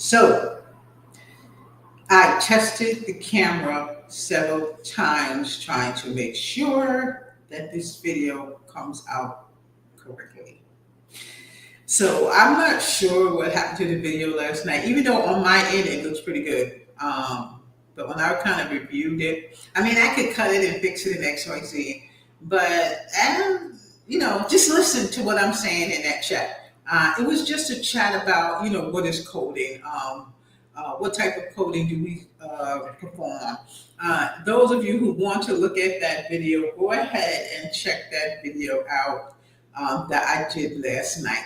So I tested the camera several times trying to make sure that this video comes out correctly. So I'm not sure what happened to the video last night, even though on my end it looks pretty good. But when I kind of reviewed it, I mean, I could cut it and fix it in XYZ, but just listen to what I'm saying in that chat. It was just a chat about, what is coding? What type of coding do we perform? Those of you who want to look at that video, go ahead and check that video out that I did last night.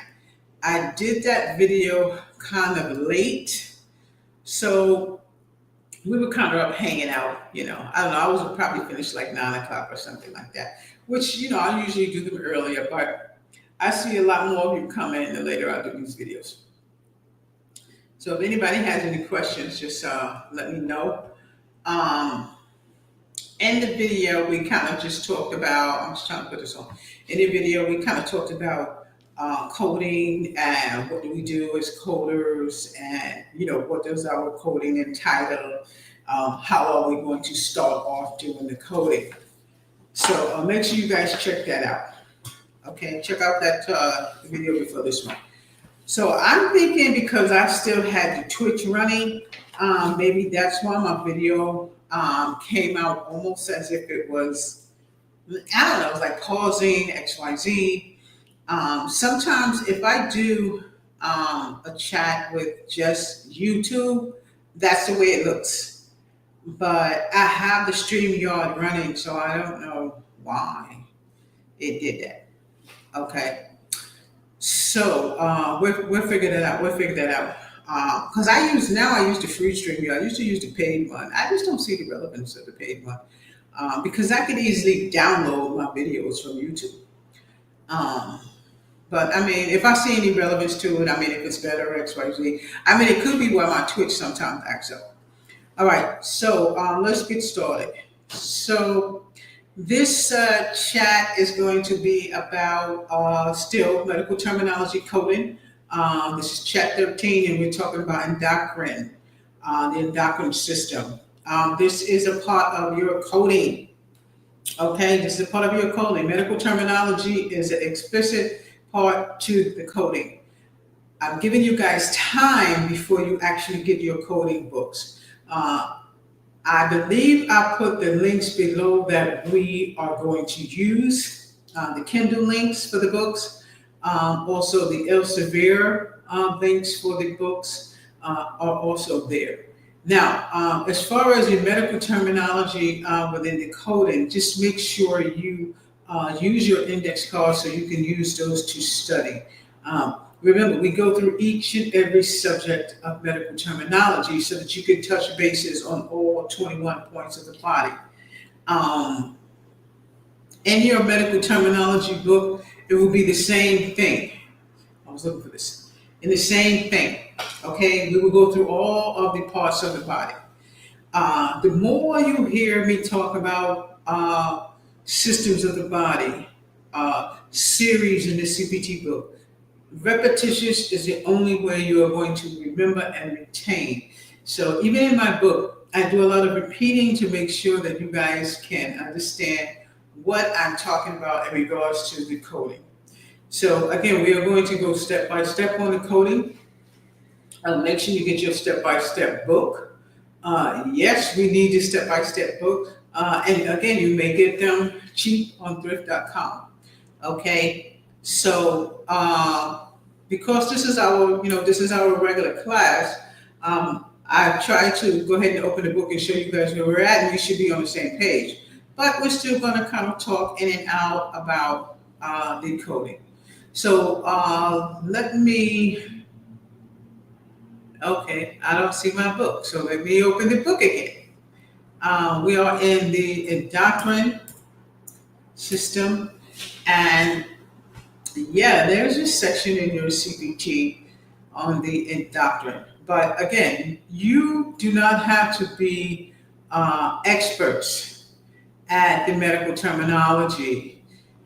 I did that video kind of late, so we were kind of up hanging out, I don't know, I was probably finished like 9 o'clock or something like that, which, I usually do them earlier, but I see a lot more of you come in the later I do these videos. So if anybody has any questions, just let me know. In the video, we kind of just talked about, I'm just trying to put this on. In the video, we kind of talked about coding and what do we do as coders, and what does our coding entitle, how are we going to start off doing the coding. So make sure you guys check that out. Okay, check out that video before this one. So I'm thinking, because I still had the Twitch running, maybe that's why my video came out almost as if it was, I don't know, it was like pausing XYZ. Sometimes if I do a chat with just YouTube, that's the way it looks. But I have the StreamYard running, so I don't know why it did that. Okay. So we'll figure that out. We'll figure that out. Because I use the free StreamYard. I used to use the paid one. I just don't see the relevance of the paid one, because I could easily download my videos from YouTube. But I mean, if I see any relevance to it, I mean, if it's better or XYZ, I mean, it could be where my Twitch sometimes acts up. All right, so let's get started. So this chat is going to be about still medical terminology coding. This is chat 13, and we're talking about endocrine, the endocrine system. This is a part of your coding. Okay, this is a part of your coding. Medical terminology is an explicit part to the coding. I'm giving you guys time before you actually get your coding books. I believe I put the links below that we are going to use, the Kindle links for the books, also the Elsevier links for the books are also there. Now, as far as your medical terminology within the coding, just make sure you use your index cards so you can use those to study. Remember, we go through each and every subject of medical terminology so that you can touch bases on all 21 points of the body. In your medical terminology book, it will be the same thing. I was looking for this. In the same thing, okay? We will go through all of the parts of the body. The more you hear me talk about systems of the body, series in the CPT book, repetitious is the only way you are going to remember and retain. So even in my book, I do a lot of repeating to make sure that you guys can understand what I'm talking about in regards to the coding. So again, we are going to go step by step on the coding. Make sure you get your step-by-step book. Yes, we need your step-by-step book. And again, you may get them cheap on thrift.com. Okay, so because this is our regular class, I try to go ahead and open the book and show you guys where we're at, and you should be on the same page. But we're still going to kind of talk in and out about the coding. So let me, okay, I don't see my book, so let me open the book again. We are in the endocrine system, and yeah, there's a section in your CPT on the endocrine. But again, you do not have to be experts at the medical terminology.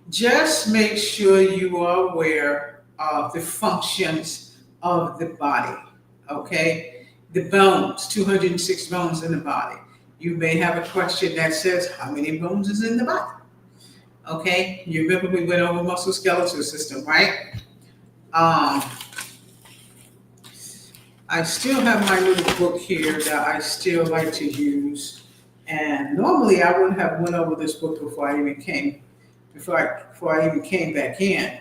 Just make sure you are aware of the functions of the body, okay? the bones, 206 bones in the body. You may have a question that says, how many bones is in the body? Okay, you remember we went over musculoskeletal system, right? Um, I still have my little book here that I still like to use. And normally I wouldn't have went over this book before I even came back in.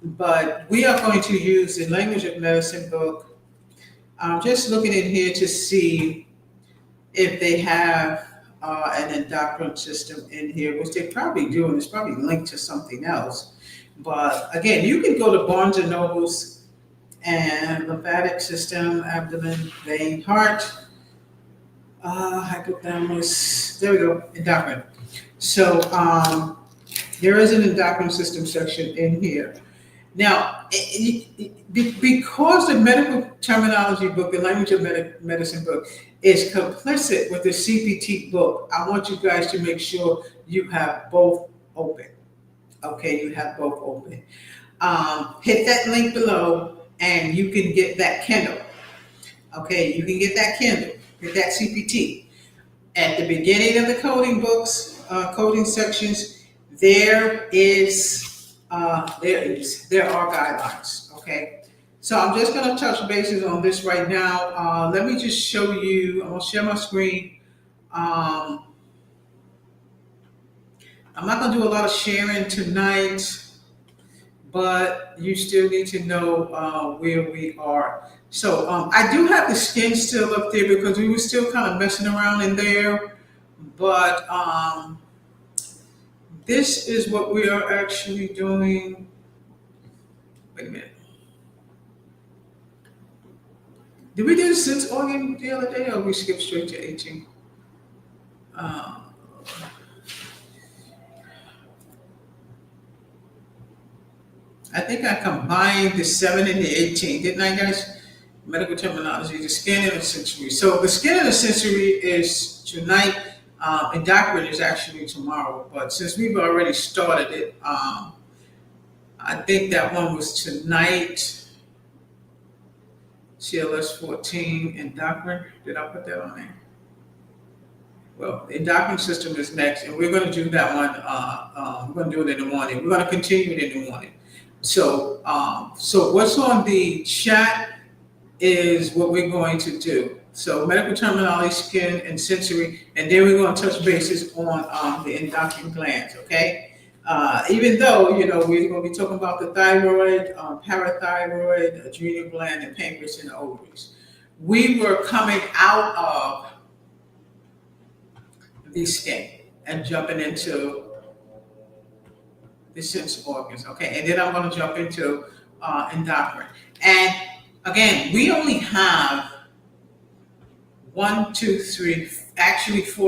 But we are going to use the Language of Medicine book. I'm just looking in here to see if they have an endocrine system in here, which they probably do, and it's probably linked to something else. But again, you can go to Barnes and Nobles and lymphatic system, abdomen, vein, heart, hypothalamus. There we go, endocrine. So there is an endocrine system section in here. Now, because the medical terminology book, the language of medicine book, is complicit with the CPT book, I want you guys to make sure you have both open. Okay, you have both open. Hit that link below and you can get that Kindle. Okay, you can get that Kindle, get that CPT. At the beginning of the coding books, coding sections, there are guidelines. Okay, so I'm just going to touch bases on this right now. Let me just show you. I'm going to share my screen. I'm not going to do a lot of sharing tonight, but you still need to know where we are. So I do have the skin still up there because we were still kind of messing around in there, but this is what we are actually doing. Wait a minute. Did we do the sense organ the other day, or we skipped straight to 18? I think I combined the 7 and the 18, didn't I, guys? Medical terminology, the skin and the sensory. So the skin and the sensory is tonight, endocrine is actually tomorrow. But since we've already started it, I think that one was tonight. CLS 14, endocrine. Did I put that on there? Well, the endocrine system is next, and we're going to do that one. We're going to do it in the morning. We're going to continue it in the morning. So what's on the chat is what we're going to do. So medical terminology, skin, and sensory, and then we're going to touch bases on the endocrine glands, okay? Even though, we're going to be talking about the thyroid, parathyroid, adrenal gland, and pancreas and the ovaries. We were coming out of the skin and jumping into the sense organs, okay? And then I'm going to jump into endocrine. And again, we only have 4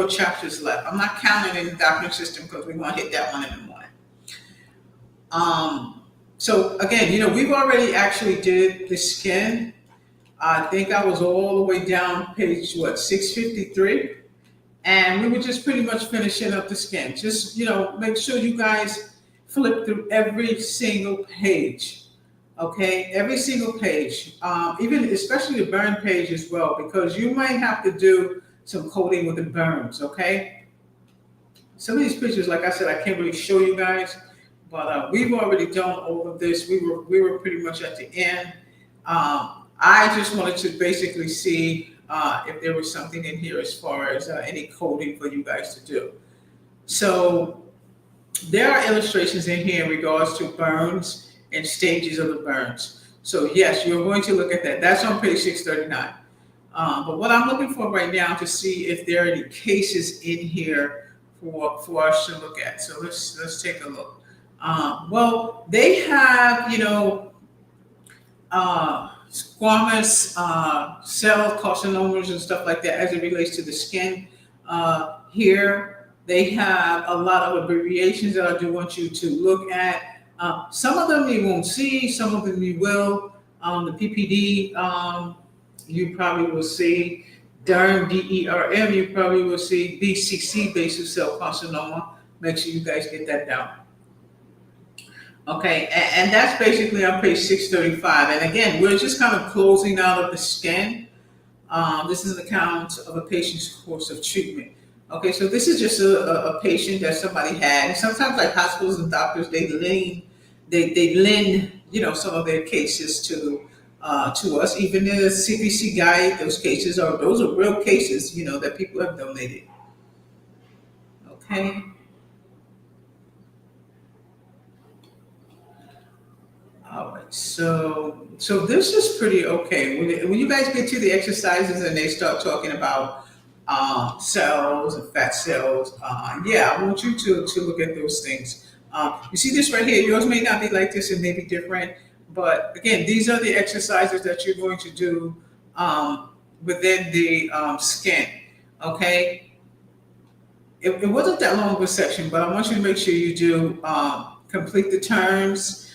chapters left. I'm not counting the endocrine system because we want to hit that one in the morning. So again, we've already actually did the skin. I think I was all the way down page 653. And we were just pretty much finishing up the skin. Just, make sure you guys flip through every single page. Okay, every single page, especially the burn page as well, because you might have to do some coding with the burns. Okay, some of these pictures, like I said, I can't really show you guys, but we've already done all of this. We were pretty much at the end. I just wanted to basically see if there was something in here as far as any coding for you guys to do. So there are illustrations in here in regards to burns and stages of the burns. So yes, you're going to look at that. That's on page 639. But what I'm looking for right now to see if there are any cases in here for us to look at. So let's take a look. Well, they have, squamous cell carcinomas and stuff like that as it relates to the skin. Here, they have a lot of abbreviations that I do want you to look at. Some of them you won't see, some of them you will. The PPD, you probably will see. DERM, DERM, you probably will see. BCC, basal cell carcinoma. Make sure you guys get that down. Okay, and that's basically on page 635. And again, we're just kind of closing out of the scan. This is an account of a patient's course of treatment. Okay, so this is just a patient that somebody had. And sometimes, like hospitals and doctors, they lend, some of their cases to us. Even the CPC guide, those are real cases, that people have donated. Okay. All right, so this is pretty okay. When you guys get to the exercises and they start talking about cells and fat cells, yeah, I want you to look at those things. You see this right here. Yours may not be like this; it may be different. But again, these are the exercises that you're going to do within the skin. Okay, it wasn't that long of a section, but I want you to make sure you do complete the terms,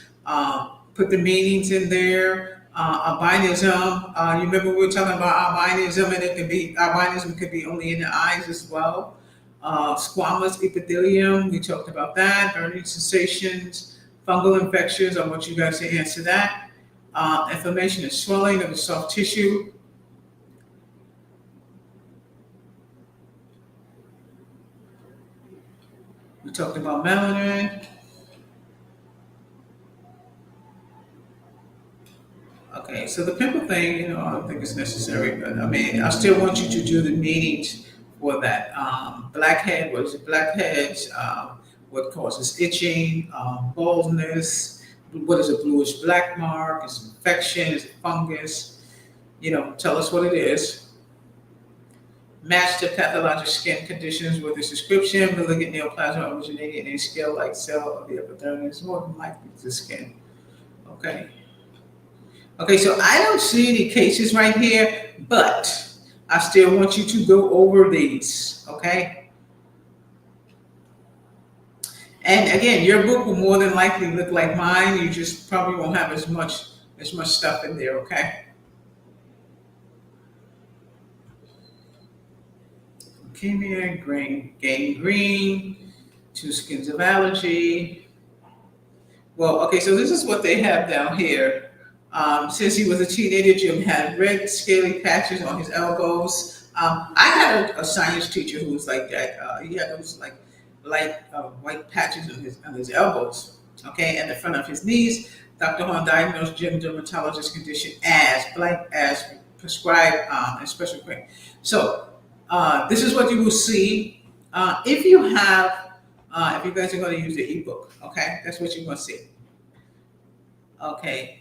put the meanings in there. Albinism. You remember we were talking about albinism, and albinism could be only in the eyes as well. Squamous epithelium. We talked about that. Burning sensations, fungal infections. I want you guys to answer that. Inflammation and swelling of the soft tissue. We talked about melanin. Okay, so the pimple thing, I don't think it's necessary, but I mean, I still want you to do the meanings for that. Blackhead, what is it? Blackheads, what causes itching, baldness, what is a bluish black mark? Is it infection? Is it fungus? Tell us what it is. Match the pathologic skin conditions with this description. Malignant neoplasm originating in a scale-like cell of the epidermis, more than likely the skin. Okay. Okay, so I don't see any cases right here, but I still want you to go over these, okay? And again, your book will more than likely look like mine. You just probably won't have as much stuff in there, okay? Leukemia, gangrene, two skins of allergy. Well, okay, so this is what they have down here. Since he was a teenager, Jim had red scaly patches on his elbows. I had a science teacher who was like that. He had those like light white patches on his elbows, okay, and the front of his knees. Dr. Horn diagnosed Jim dermatologist condition as prescribed in special care. So this is what you will see if you have if you guys are going to use the ebook. Okay, that's what you're going to see. Okay.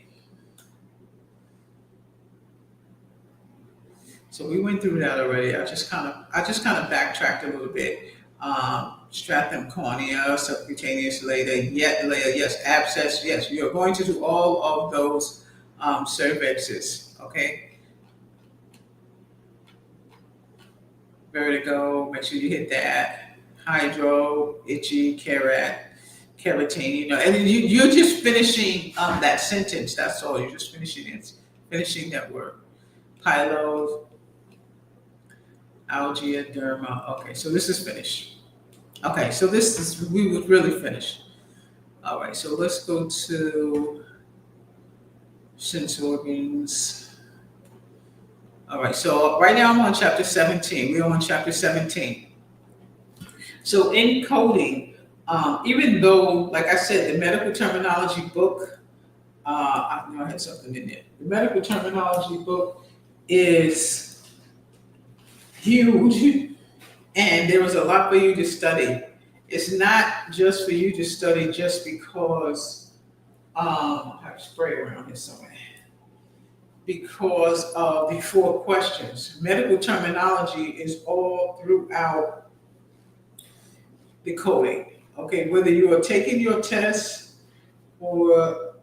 So we went through that already. I just kind of backtracked a little bit. Stratum cornea, subcutaneous layer, yes, abscess, yes. You're going to do all of those cervixes, okay? Vertigo, make sure you hit that. Hydro, itchy, keratin, and you're just finishing that sentence. That's all. You're just finishing that word. Pylos, algae, derma. Okay, so this is finished. Okay, so we would really finish. All right, so let's go to sense organs. All right, so right now I'm on chapter 17. We're on chapter 17. So in coding, even though, like I said, the medical terminology book, I know I had something in there. The medical terminology book is huge, and there was a lot for you to study. It's not just for you to study just because I have spray around here somewhere. Because of the 4 questions. Medical terminology is all throughout the coding. Okay, whether you are taking your test or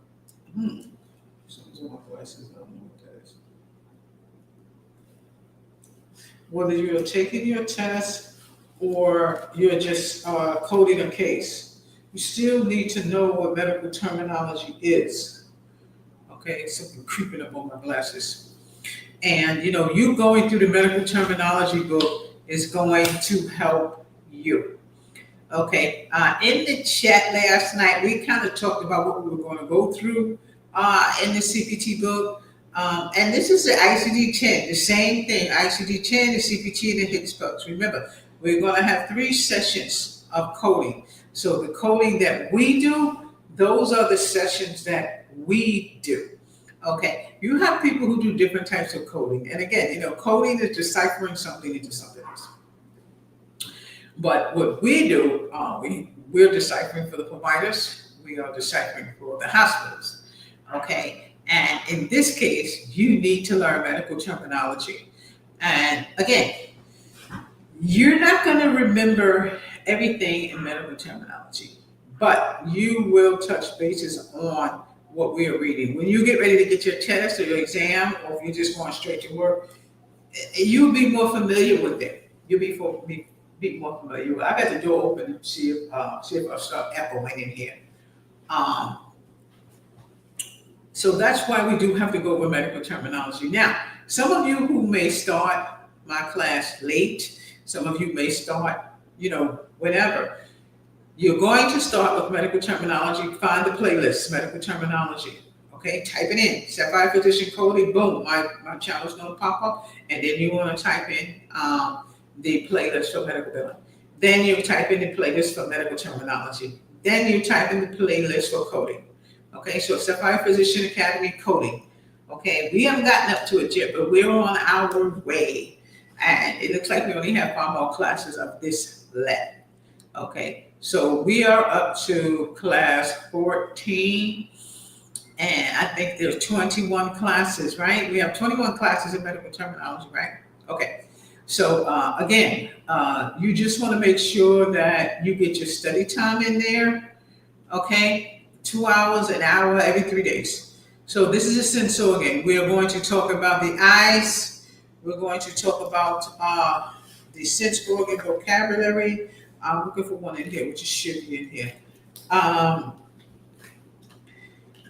whether you're taking your test or you're just coding a case, you still need to know what medical terminology is. Okay, it's something creeping up on my glasses. And you going through the medical terminology book is going to help you. Okay, in the chat last night, we kind of talked about what we were going to go through in the CPT book. And this is the ICD-10, the same thing, ICD-10, the CPT, and the HICS books. Remember, we're going to have 3 sessions of coding. So the coding that we do, those are the sessions that we do. Okay, you have people who do different types of coding. And again, coding is deciphering something into something else. But what we do, we're deciphering for the providers. We are deciphering for the hospitals. Okay, and in this case, you need to learn medical terminology. And again, you're not going to remember everything in medical terminology, but you will touch bases on what we are reading. When you get ready to get your test or your exam, or if you're just going straight to work, you'll be more familiar with it. You'll be more familiar with it. I got the door open and see if I start echoing in here. So that's why we do have to go over medical terminology. Now, some of you who may start my class late, some of you may start, whenever. You're going to start with medical terminology. Find the playlist, medical terminology. Okay, type it in. Sapphire Physician Coding, boom, my channel's going to pop up. And then you want to type in the playlist for medical billing. Then you type in the playlist for medical terminology. Then you type in the playlist for coding. Okay, so Sapphire Physician Academy coding. Okay, we haven't gotten up to it yet, but we're on our way. And it looks like we only have 5 more classes of this left. Okay, so we are up to class 14. And I think there's 21 classes, right? We have 21 classes in medical terminology, right? Okay. So again, you just want to make sure that you get your study time in there. Okay. 2 hours, an hour every 3 days. So this is a sense organ. We are going to talk about the eyes. We're going to talk about the sense organ vocabulary. I'm looking for one in here, which should be in here.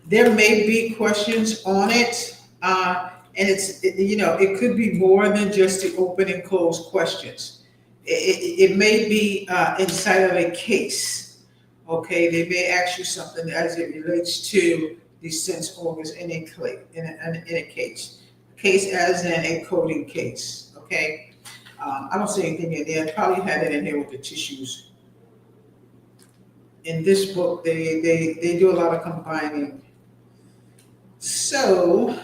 There may be questions on it, and it could be more than just the open and closed questions. It may be inside of a case. Okay, they may ask you something as it relates to the sense organs in a case. Case as in a coding case. Okay, I don't see anything in there. I probably had it in here with the tissues. In this book, they do a lot of combining. So,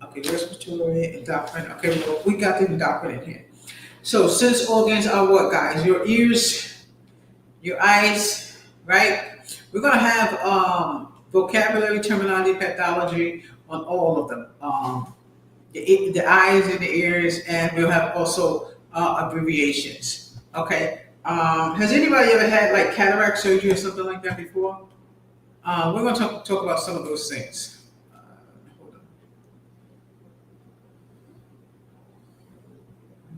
okay, respiratory endocrine. Okay, well, we got the endocrine in here. So, sense organs are what, guys? Your ears, your eyes, right? We're going to have vocabulary, terminology, pathology on all of them. The eyes and the ears, and we'll have also abbreviations. Okay. Has anybody ever had like cataract surgery or something like that before? We're going to talk about some of those things. Hold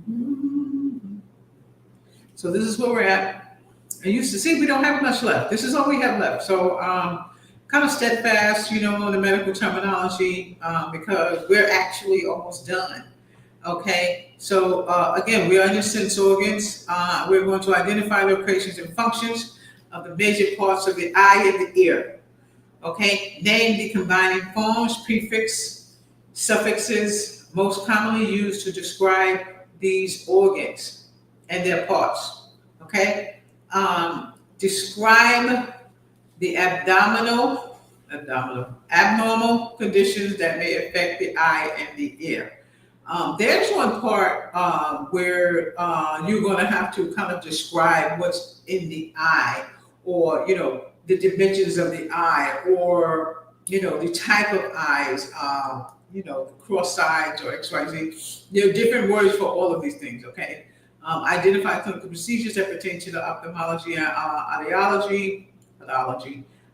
on. So this is where we're at. I used to see we don't have much left. This is all we have left. So kind of steadfast, on the medical terminology because we're actually almost done. Okay. So again, we are in your sense organs. We're going to identify locations and functions of the major parts of the eye and the ear. Okay, name the combining forms, prefix, suffixes most commonly used to describe these organs and their parts. Okay, describe the abnormal conditions that may affect the eye and the ear. There's one part where you're going to have to kind of describe what's in the eye, or the dimensions of the eye, or the type of eyes, cross sides or XYZ. There are different words for all of these things. Okay, identify clinical procedures that pertain to the ophthalmology and audiology.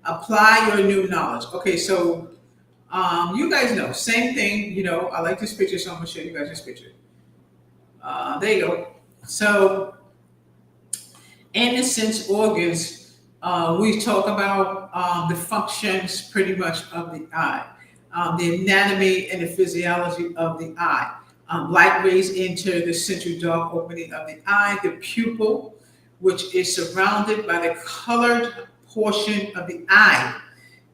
Apply your new knowledge. Okay, so you guys know, same thing. I like this picture, so I'm gonna show you guys this picture. There you go. So, in the sense organs, we talk about the functions pretty much of the eye, the anatomy and the physiology of the eye. Light rays enter the central dark opening of the eye. The pupil, which is surrounded by the colored portion of the eye,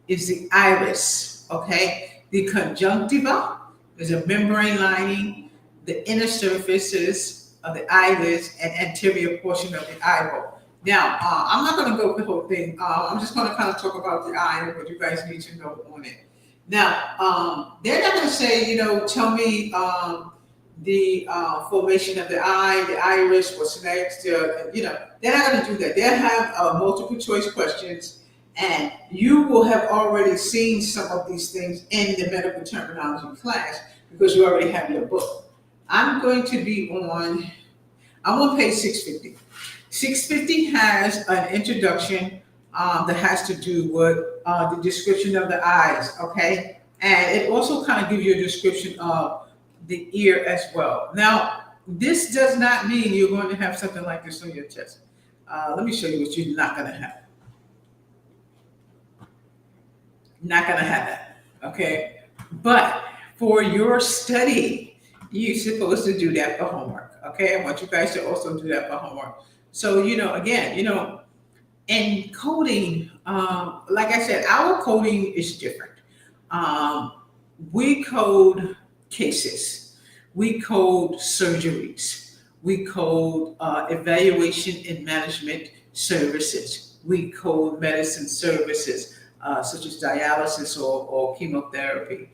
is the iris. Okay, the conjunctiva is a membrane lining the inner surfaces of the eyelids and anterior portion of the eyeball. Now, I'm not going to go through the whole thing. I'm just going to kind of talk about the eye and what you guys need to know on it. Now, they're not going to say, tell me the formation of the eye, the iris, what's next. They're not going to do that. They'll have multiple choice questions, and you will have already seen some of these things in the medical terminology class because you already have your book. I'm going to be I'm on page 650. 650 has an introduction that has to do with the description of the eyes, okay? And it also kind of gives you a description of the ear as well. Now, this does not mean you're going to have something like this on your chest. Let me show you what you're not going to have. Not going to have that, okay? But for your study, you're supposed to do that for homework, okay? I want you guys to also do that for homework. So, again, in coding, like I said, our coding is different. We code cases. We code surgeries. We code evaluation and management services. We code medicine services, such as dialysis or chemotherapy.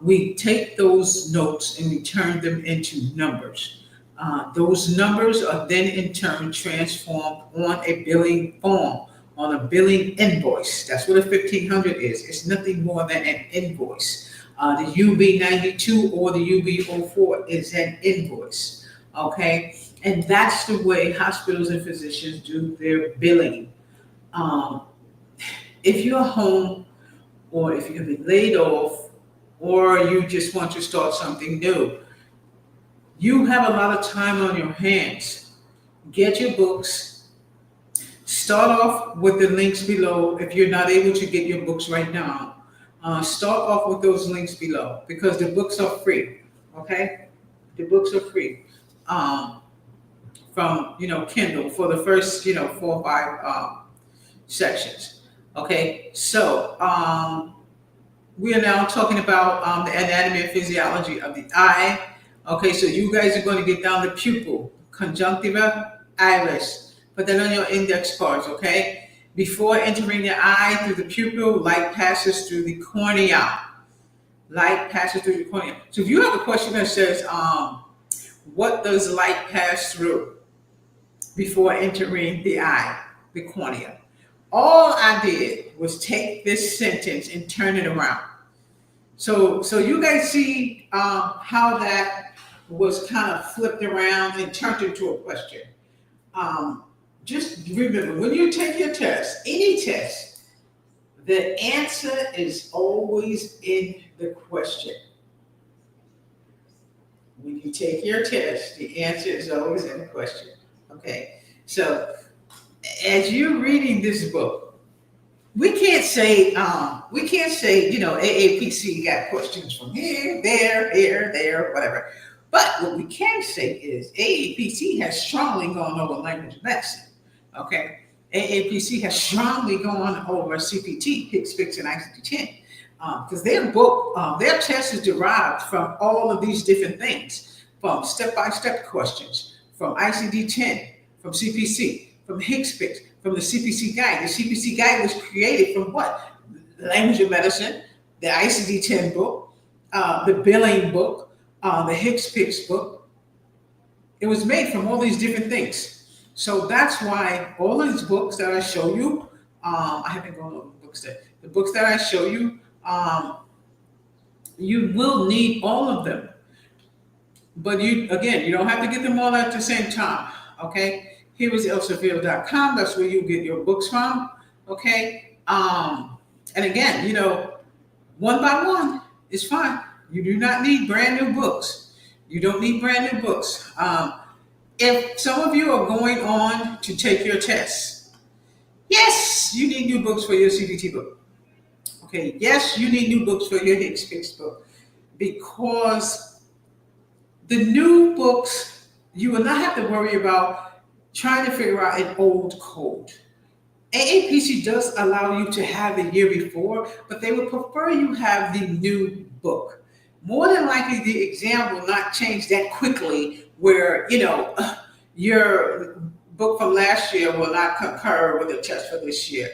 We take those notes and we turn them into numbers. Those numbers are then in turn transformed on a billing form, on a billing invoice. That's what a 1500 is. It's nothing more than an invoice. The UB92 or the UB04 is an invoice, okay? And that's the way hospitals and physicians do their billing. If you're home, or if you've been laid off, or you just want to start something new, you have a lot of time on your hands. Get your books. Start off with the links below. If you're not able to get your books right now, start off with those links below because the books are free. Okay, the books are free from Kindle for the first 4 or 5 sections. Okay, so we are now talking about the anatomy and physiology of the eye. Okay, so you guys are going to get down the pupil, conjunctiva, iris. Put that on your index cards, okay? Before entering the eye through the pupil, light passes through the cornea. Light passes through the cornea. So if you have a question that says, what does light pass through before entering the eye, the cornea? All I did was take this sentence and turn it around. So you guys see how that was kind of flipped around and turned into a question. Just remember, when you take your test, any test, the answer is always in the question. When you take your test, the answer is always in the question. Okay, so as you're reading this book, we can't say AAPC got questions from here, there, whatever. But what we can say is AAPC has strongly gone over language medicine. Okay, AAPC has strongly gone over CPT, HCPCS, and ICD-10 because their book, their test is derived from all of these different things, from step-by-step questions, from ICD-10, from CPC, from HCPCS, from the CPC guide. The CPC guide was created from what? The language of medicine, the ICD-10 book, the billing book, the HCPCS book. It was made from all these different things. So that's why all of these books that I show you, I haven't gone over the books there. The books that I show you, you will need all of them. But you don't have to get them all at the same time, okay? Here is elsevier.com. That's where you get your books from, okay? And again, one by one is fine. You do not need brand new books. You don't need brand new books. If some of you are going on to take your tests, yes, you need new books for your CBT book. Okay, yes, you need new books for your HCPCS book because The new books, you will not have to worry about trying to figure out an old code. AAPC does allow you to have the year before, but they would prefer you have the new book. More than likely, the exam will not change that quickly where, your book from last year will not concur with the test for this year.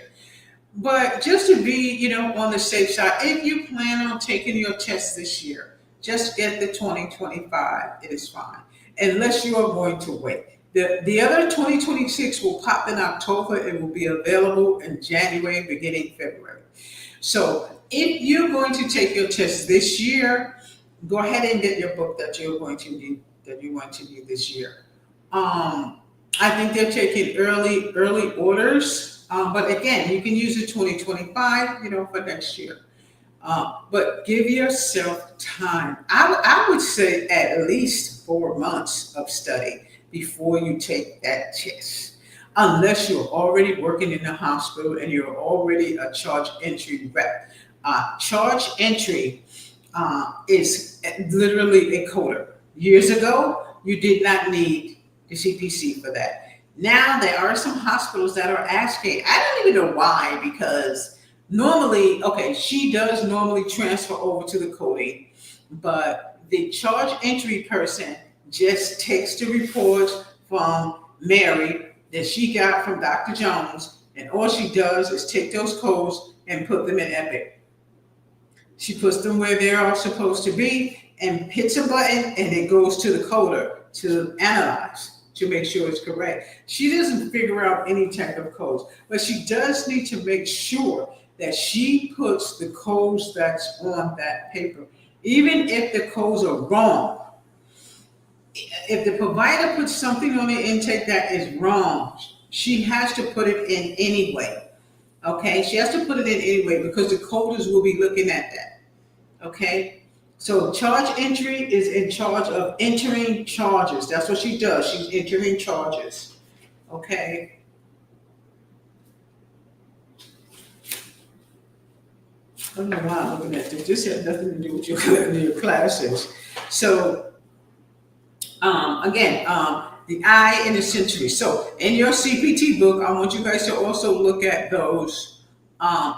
But just to be, on the safe side, if you plan on taking your test this year, just get the 2025. It is fine, unless you are going to wait. The other 2026 will pop in October. It will be available in January, beginning February. So if you're going to take your test this year, go ahead and get your book that you're going to need this year. I think they're taking early orders, but again, you can use the 2025, for next year. But give yourself time. I would say at least 4 months of study before you take that test, unless you're already working in the hospital and you're already a charge entry rep. Charge entry is literally a coder. Years ago, you did not need the CPC for that. Now there are some hospitals that are asking. I don't even know why, because normally, she does normally transfer over to the coding, but the charge entry person just takes the reports from Mary that she got from Dr. Jones, and all she does is take those codes and put them in Epic. She puts them where they are supposed to be and hits a button, and it goes to the coder to analyze, to make sure it's correct. She doesn't figure out any type of codes, but she does need to make sure that she puts the codes that's on that paper. Even if the codes are wrong, if the provider puts something on the intake that is wrong, she has to put it in anyway. Okay, she has to put it in anyway because the coders will be looking at that. Okay, so charge entry is in charge of entering charges. That's what she does. She's entering charges. Okay. I don't know why I'm looking at this. This has nothing to do with your classes. So, again, the I in the century. So in your CPT book, I want you guys to also look at those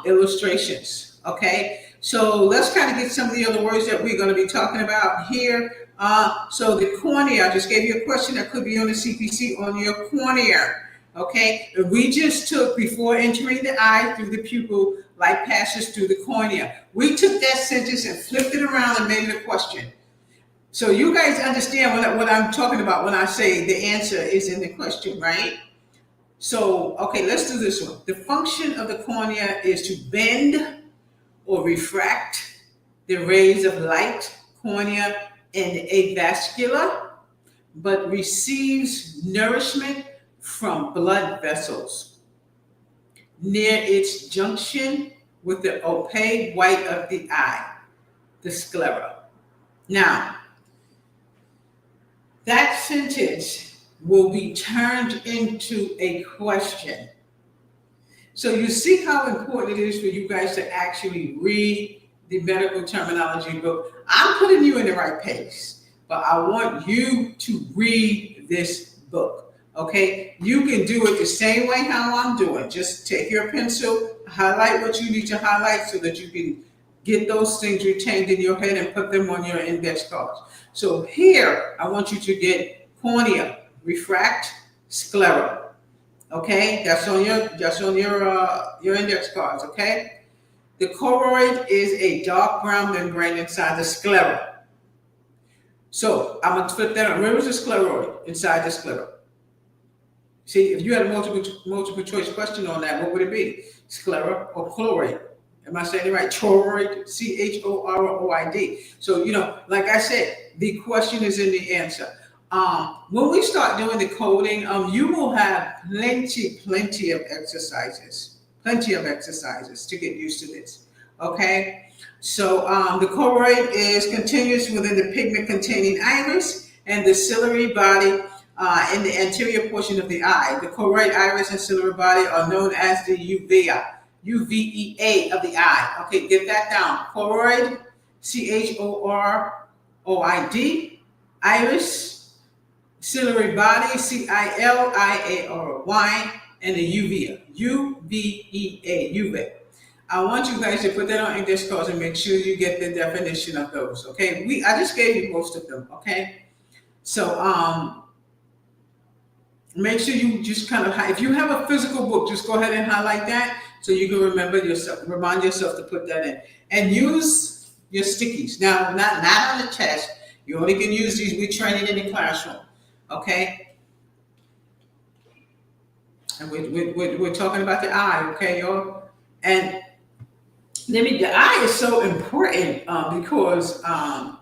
illustrations. Okay. So let's kind of get some of the other words that we're going to be talking about here. So the cornea, I just gave you a question that could be on the CPC on your cornea. Okay. We just took, before entering the eye through the pupil, light passes through the cornea. We took that sentence and flipped it around and made it a question. So you guys understand what I'm talking about when I say the answer is in the question, right? So, okay, let's do this one. The function of the cornea is to bend or refract the rays of light. Cornea and avascular, but receives nourishment from blood vessels near its junction with the opaque white of the eye, the sclera. Now, that sentence will be turned into a question. So you see how important it is for you guys to actually read the medical terminology book. I'm putting you in the right pace, but I want you to read this book, okay? You can do it the same way how I'm doing. Just take your pencil, highlight what you need to highlight so that you can get those things retained in your head and put them on your index cards. So here, I want you to get cornea, refract, sclera. Okay, that's on your index cards. Okay, the choroid is a dark brown membrane inside the sclera. So I'm gonna flip that on. Where was the scleroid inside the sclera? See, if you had a multiple choice question on that, what would it be? Sclera or choroid? Am I saying it right? Choroid, CHOROID. So, like I said, the question is in the answer. When we start doing the coding, you will have plenty of exercises to get used to this. Okay. So, the choroid is continuous within the pigment-containing iris and the ciliary body in the anterior portion of the eye. The choroid, iris, and ciliary body are known as the UVEA of the eye. Okay, get that down. Choroid, CHOROID, iris, ciliary body, ciliary, and the uvea, uvea. I want you guys to put that on index cards and make sure you get the definition of those. Okay, I just gave you most of them. Okay, so make sure you just kind of, if you have a physical book, just go ahead and highlight that so you can remind yourself to put that in, and use your stickies. Now, not on the test. You only can use these. We train it in the classroom. Okay, and we're talking about the eye. Okay, y'all, and the eye is so important because I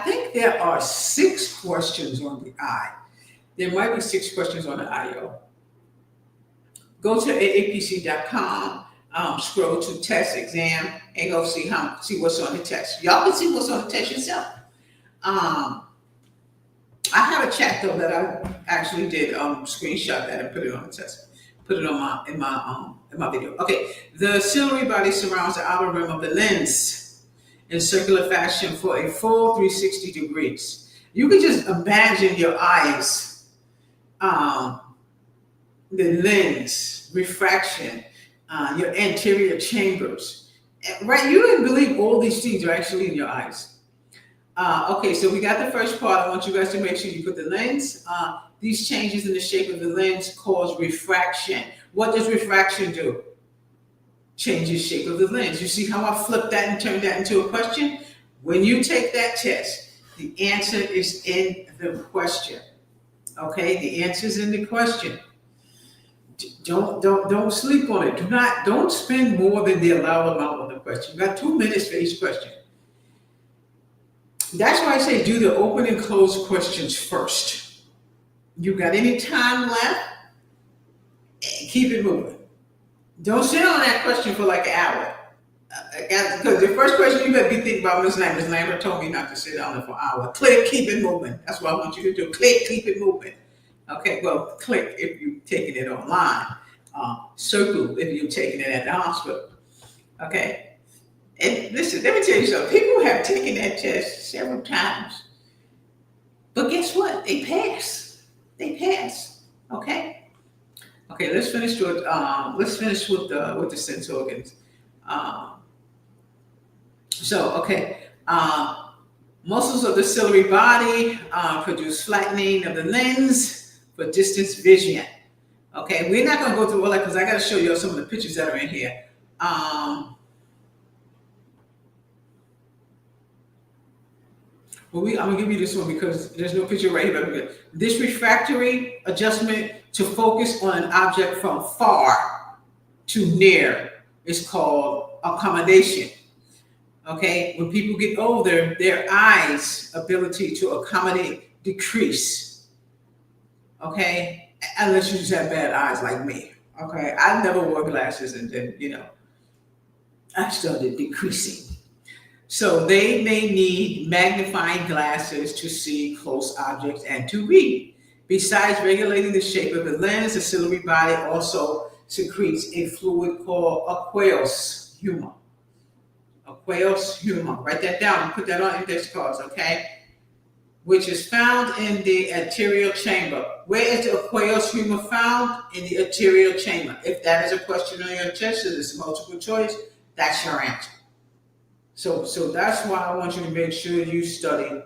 think there are 6 questions on the eye. There might be 6 questions on the eye, y'all. Go to aapc.com, scroll to test exam, and go see what's on the test. Y'all can see what's on the test yourself. I have a chat though that I actually did screenshot that and put it on the test. Put it on in my video. Okay, the ciliary body surrounds the outer rim of the lens in circular fashion for a full 360 degrees. You can just imagine your eyes, the lens, refraction, your anterior chambers. Right, you wouldn't believe all these things are actually in your eyes. Okay, so we got the first part. I want you guys to make sure you put the lens. These changes in the shape of the lens cause refraction. What does refraction do? Changes shape of the lens. You see how I flipped that and turned that into a question? When you take that test, the answer is in the question. Okay, the answer is in the question. Don't sleep on it. Don't spend more than the allowed amount on the question. You got 2 minutes for each question. That's why I say do the open and closed questions first. You got any time left? Keep it moving. Don't sit on that question for like an hour. Because the first question you better be thinking about, Ms. Lambert. Ms. Lambert told me not to sit on it for an hour. Click, keep it moving. That's what I want you to do. Click, keep it moving. Okay, well, click if you're taking it online. Circle if you're taking it at the hospital. Okay. And listen, let me tell you something. People have taken that test several times. But guess what? They pass. Okay? Okay, let's finish with the sense organs. Muscles of the ciliary body produce flattening of the lens for distance vision. Okay, we're not gonna go through all that because I gotta show you some of the pictures that are in here. I'm gonna give you this one because there's no picture right here. But this refractory adjustment to focus on an object from far to near is called accommodation. Okay, when people get older, their eyes' ability to accommodate decrease. Okay, unless you just have bad eyes like me. Okay, I never wore glasses, and then I started decreasing. So they may need magnifying glasses to see close objects and to read. Besides regulating the shape of the lens, the ciliary body also secretes a fluid called aqueous humor. Aqueous humor. Write that down and put that on index cards, okay? Which is found in the anterior chamber. Where is the aqueous humor found? In the anterior chamber. If that is a question on your test, and it's multiple choice, that's your answer. So that's why I want you to make sure you study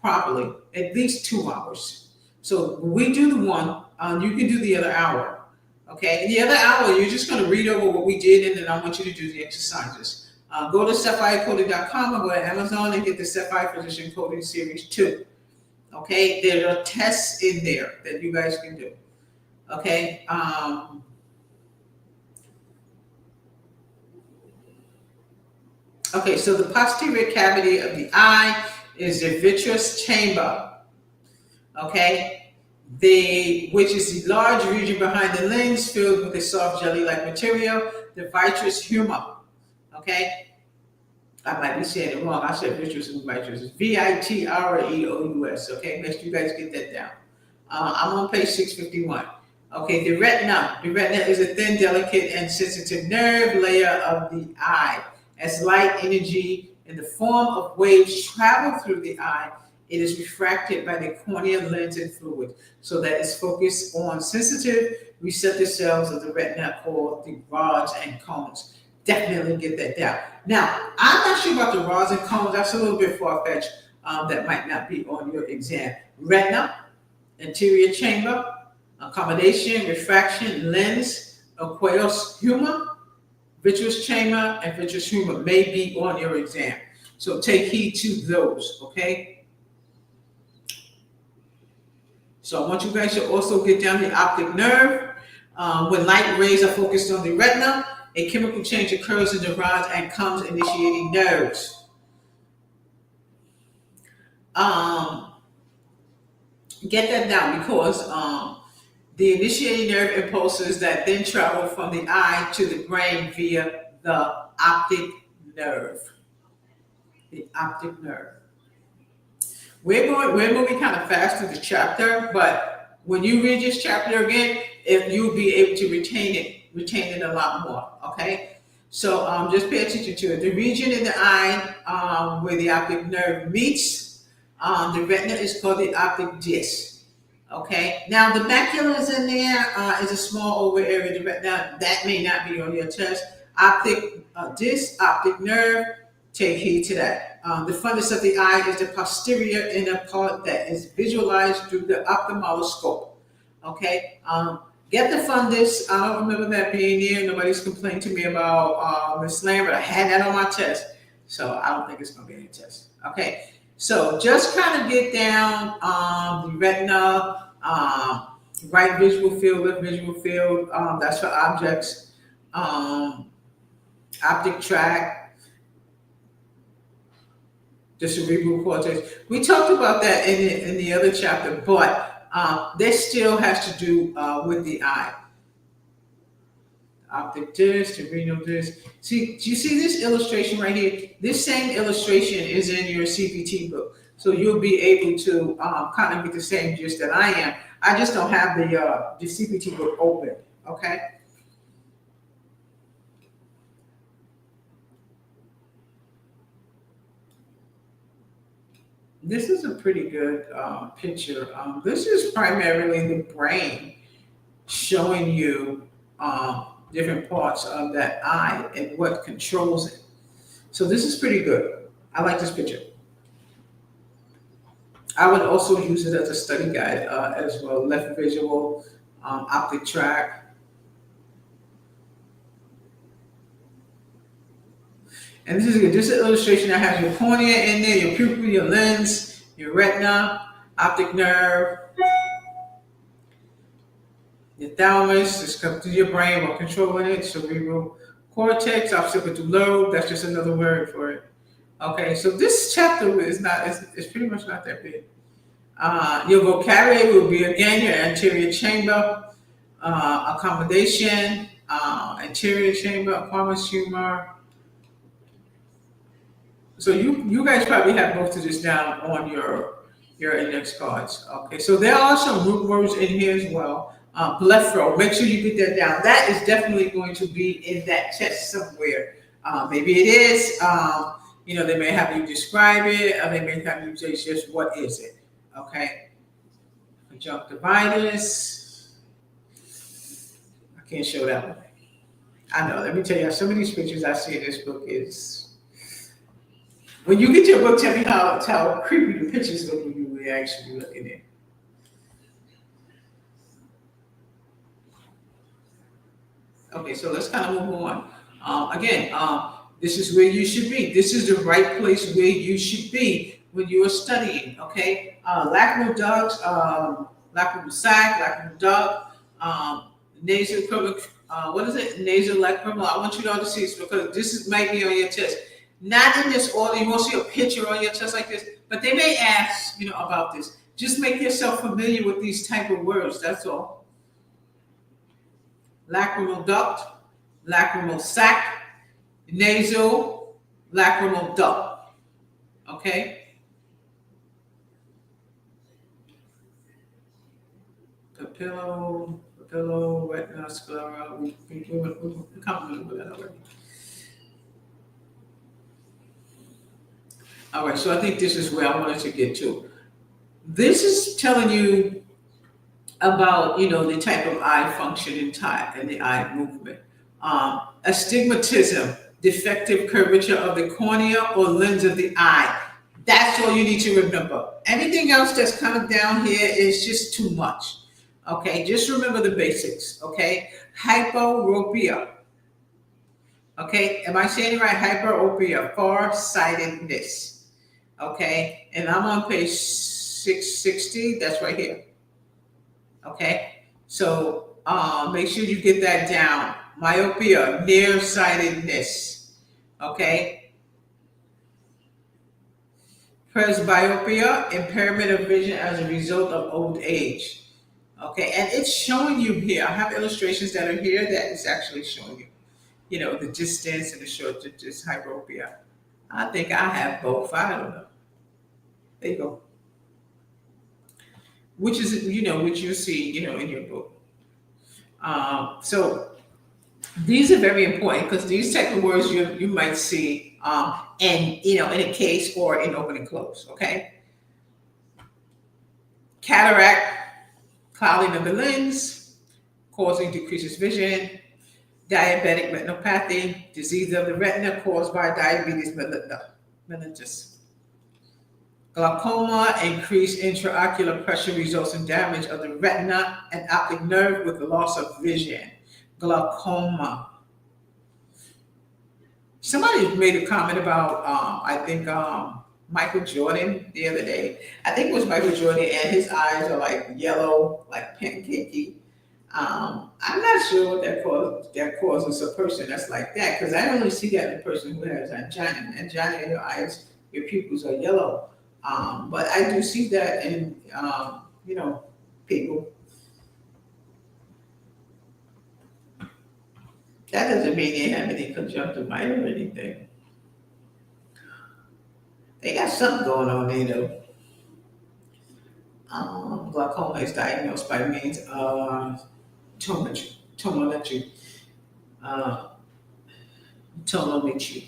properly, at least 2 hours. So when we do the one, you can do the other hour. Okay, in the other hour, you're just going to read over what we did, and then I want you to do the exercises. Go to sapphirephysiciancoding or go to Amazon and get the Sapphire Physician Coding Series 2. Okay, there are tests in there that you guys can do. Okay. Okay, so the posterior cavity of the eye is the vitreous chamber. Okay, which is the large region behind the lens filled with a soft jelly-like material, the vitreous humor. Okay, I might be saying it wrong. I said vitreous and vitreous. It's vitreous. Okay, make sure you guys get that down. I'm on page 651. Okay, the retina. The retina is a thin, delicate, and sensitive nerve layer of the eye. As light energy in the form of waves travel through the eye, it is refracted by the cornea lens and fluid, so that it's focused on sensitive receptor cells of the retina called the rods and cones. Definitely get that down. Now, I'm not sure about the rods and cones. That's a little bit far-fetched. That might not be on your exam. Retina, anterior chamber, accommodation, refraction, lens, aqueous humor, vitreous chamber, and vitreous humor may be on your exam. So take heed to those, okay? So I want you guys to also get down the optic nerve. When light rays are focused on the retina, a chemical change occurs in the rods and cones initiating nerves. Get that down because the initiating nerve impulses that then travel from the eye to the brain via the optic nerve. The optic nerve. We're moving kind of fast through the chapter, but when you read this chapter again, you'll be able to retain it a lot more. Okay, so just pay attention to it. The region in the eye where the optic nerve meets the retina is called the optic disc. Okay, now the macula is in there. Is a small oval area of the retina that may not be on your test. Optic disc, optic nerve. Take heed to that. The fundus of the eye is the posterior inner part that is visualized through the ophthalmoscope. Okay, get the fundus. I don't remember that being there. Nobody's complained to me about Miss Lambert. I had that on my test, so I don't think it's going to be any test. Okay, so just kind of get down the retina, right visual field, left visual field. That's for objects. Optic tract. The cerebral cortex. We talked about that in the other chapter, but this still has to do with the eye. Optic disc, the renal disc. See, do you see this illustration right here? This same illustration is in your CPT book, so you'll be able to kind of get the same gist that I am. I just don't have the CPT book open. Okay. This is a pretty good picture. This is primarily the brain showing you different parts of that eye and what controls it. So this is pretty good. I like this picture. I would also use it as a study guide as well. Left visual, optic tract. And this is an illustration that has your cornea in there, your pupil, your lens, your retina, optic nerve, your thalamus is coming to your brain while controlling it, cerebral cortex, occipital lobe, that's just another word for it. Okay, so this chapter is pretty much not that big. Your vocabulary will be again your anterior chamber, accommodation, anterior chamber, aqueous humor. So you guys probably have most of this down on your index cards. Okay, so there are some root words in here as well. Blepharo, make sure you get that down. That is definitely going to be in that test somewhere. Maybe it is. They may have you describe it, or they may have you say just what is it. Okay. Conjunctivitis. I can't show that one. I know. Let me tell you, some of these pictures I see in this book is. When you get your book, tell me how creepy the pictures look when you actually look in it. Okay, so let's kind of move on. This is where you should be. This is the right place where you should be when you are studying. Okay, lacrimal ducts, lacrimal sac, lacrimal duct, nasal acrylic. What is it? Nasal lacrimal. I want you all to see this because this might be on your test. Not in this order. You won't see a picture on your test like this, but they may ask, about this. Just make yourself familiar with these type of words. That's all. Lacrimal duct, lacrimal sac, nasal, lacrimal duct. Okay. Papillo, retina, sclera. We come with that already. All right, so I think this is where I wanted to get to. This is telling you about, the type of eye function and the eye movement. Astigmatism, defective curvature of the cornea or lens of the eye. That's all you need to remember. Anything else that's kind of down here is just too much. Okay, just remember the basics. Okay, hyperopia. Okay, am I saying it right? Hyperopia, farsightedness. Okay, and I'm on page 660. That's right here. Okay, so make sure you get that down. Myopia, nearsightedness. Okay, presbyopia, impairment of vision as a result of old age. Okay, and it's showing you here. I have illustrations that are here that is actually showing you, the distance and the short distance hyperopia. I think I have both. I don't know. There you go. Which is, which you see, in your book. So these are very important because these type of words you might see in a case or in open and close. Okay. Cataract, clouding of the lens, causing decreases vision. Diabetic retinopathy, disease of the retina caused by diabetes mellitus. Glaucoma, increased intraocular pressure results in damage of the retina and optic nerve with the loss of vision. Glaucoma. Somebody made a comment about, I think, Michael Jordan the other day. I think it was Michael Jordan, and his eyes are like yellow, like pancakey. I'm not sure what that causes a person that's like that, because I only see that in a person who has angina. Angina in your eyes, your pupils are yellow. But I do see that in, people. That doesn't mean they have any conjunctivitis or anything. They got something going on there, though. Glaucoma is diagnosed by means of tomometry, uh, tonometry.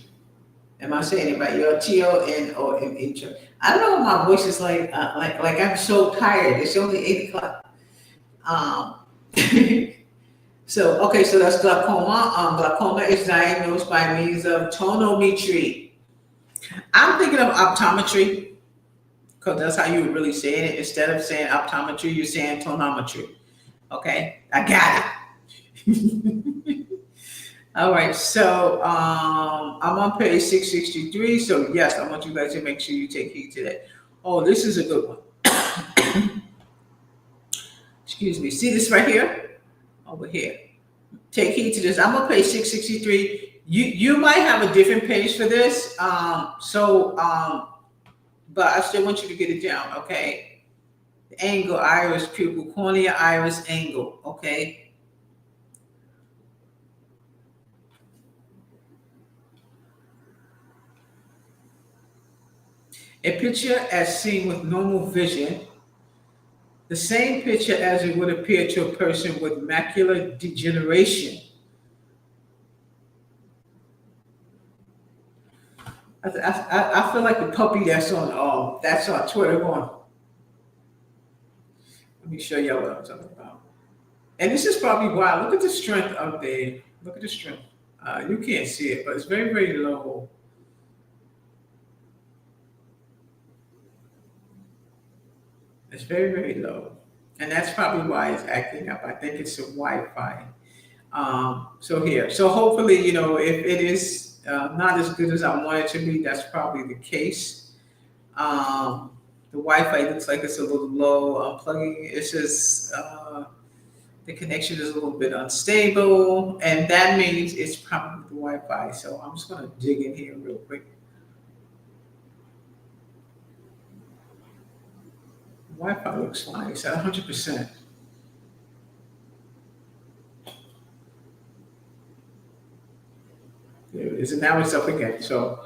Am I saying it right? Your TONOMH. I don't know what my voice is like. Like I'm so tired. It's only 8 o'clock. So okay, so that's glaucoma. Glaucoma is diagnosed by means of tonometry. I'm thinking of optometry because that's how you would really say it. Instead of saying optometry, you're saying tonometry. Okay, I got it. All right, so I'm on page 663. So yes, I want you guys to make sure you take heed to that. Oh, this is a good one. Excuse me. See this right here? Over here. Take heed to this. I'm on page 663. You might have a different page for this. But I still want you to get it down, okay? The angle, iris, pupil, cornea, iris, angle, okay? A picture as seen with normal vision, the same picture as it would appear to a person with macular degeneration. I feel like the puppy that's on Twitter going. Let me show y'all what I'm talking about. And this is probably why. Look at the strength up there. Look at the strength. You can't see it, but it's very, very low. It's very, very low. And that's probably why it's acting up. I think it's a Wi-Fi. So hopefully, if it is not as good as I want it to be, that's probably the case. The Wi-Fi looks like it's a little low. Unplugging, it's just the connection is a little bit unstable, and that means it's probably the Wi-Fi. So I'm just going to dig in here real quick. Wi-Fi looks fine. It's at 100%. There it is, and now it's up again. So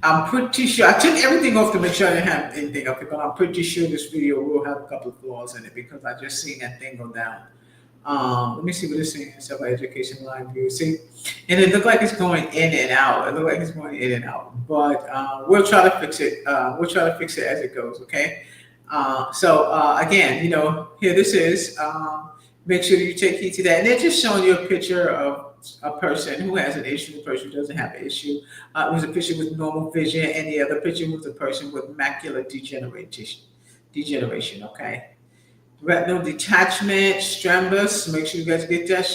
I'm pretty sure I took everything off to make sure I didn't have anything up, but I'm pretty sure this video will have a couple of flaws in it because I just seen that thing go down. Let me see what it's saying. Self education line view. See, and it looked like it's going in and out. It looked like it's going in and out. But we'll try to fix it. We'll try to fix it as it goes. Okay. Again, here this is. Make sure that you take heed to that. And they're just showing you a picture of a person who has an issue, a person who doesn't have an issue. It was a picture with normal vision, and the other picture was a person with macular degeneration. Okay. Retinal detachment, strambus. Make sure you guys get that.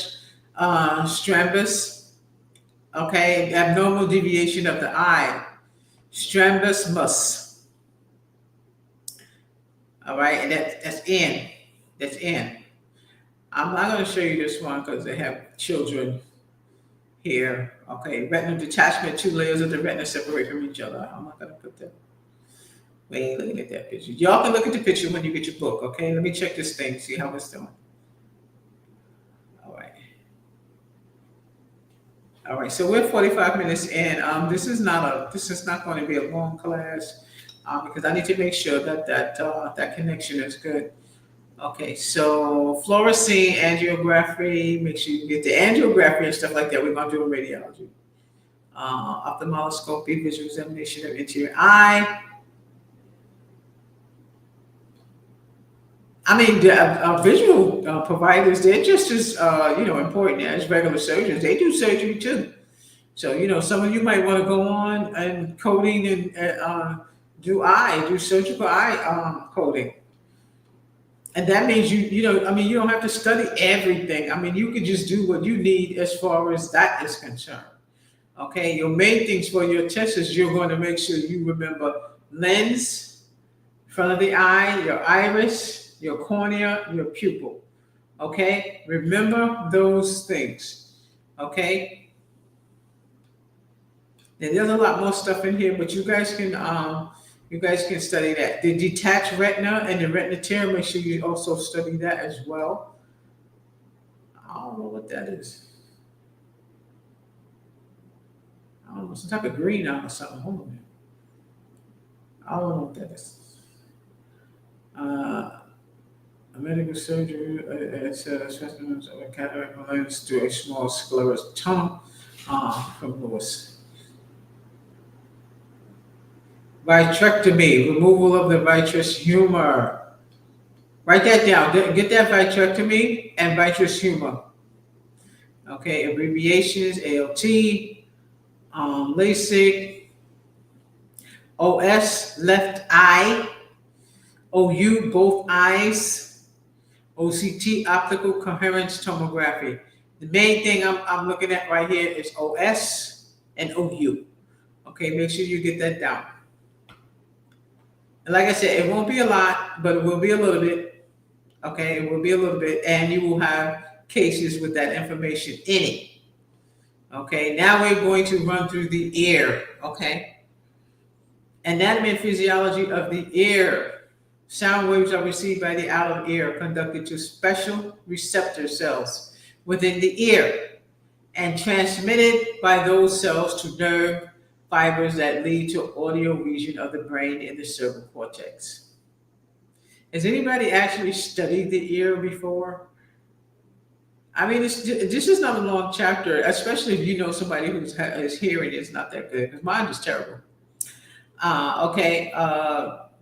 Strambus. Okay. Abnormal deviation of the eye. Strambus mus. All right. And that's in. That's in. I'm not going to show you this one because they have children here. Okay. Retinal detachment. 2 layers of the retina separate from each other. I'm not going to put that. Wait, looking at that picture. Y'all can look at the picture when you get your book, okay? Let me check this thing, see how it's doing. All right, so we're 45 minutes in. This is not going to be a long class because I need to make sure that connection is good. Okay, so fluorescein angiography, make sure you get the angiography and stuff like that. We're going to do in radiology. Ophthalmoscopy, visual examination of interior eye. I mean, the visual providers, they're just as, important as regular surgeons. They do surgery too. So, some of you might want to go on and coding and do surgical eye coding. And that means you don't have to study everything. I mean, you can just do what you need as far as that is concerned. Okay, your main things for your test is you're going to make sure you remember lens, front of the eye, your iris, your cornea, your pupil. Okay, remember those things. Okay, and there's a lot more stuff in here, but you guys can study that. The detached retina and the retina tear, make sure you also study that as well. I don't know what that is. I don't know, some type of green on or something. Hold on. I don't know what that is. A medical surgery specimens of a cataract lens to a small sclerosed tunnel from Lewis. Vitrectomy, removal of the vitreous humor. Write that down. Get that vitrectomy and vitreous humor. Okay, abbreviations, ALT, LASIK, OS, left eye, OU, both eyes, OCT, optical coherence tomography. The main thing I'm looking at right here is OS and OU. Okay, make sure you get that down. And like I said, it won't be a lot, but it will be a little bit. Okay, it will be a little bit, and you will have cases with that information in it. Okay, now we're going to run through the ear. Okay, anatomy and physiology of the ear. Sound waves are received by the outer ear, conducted to special receptor cells within the ear, and transmitted by those cells to nerve fibers that lead to audio region of the brain in the cerebral cortex. Has anybody actually studied the ear before? I mean, this is not a long chapter, especially if you know somebody whose hearing is not that good, because mine is terrible.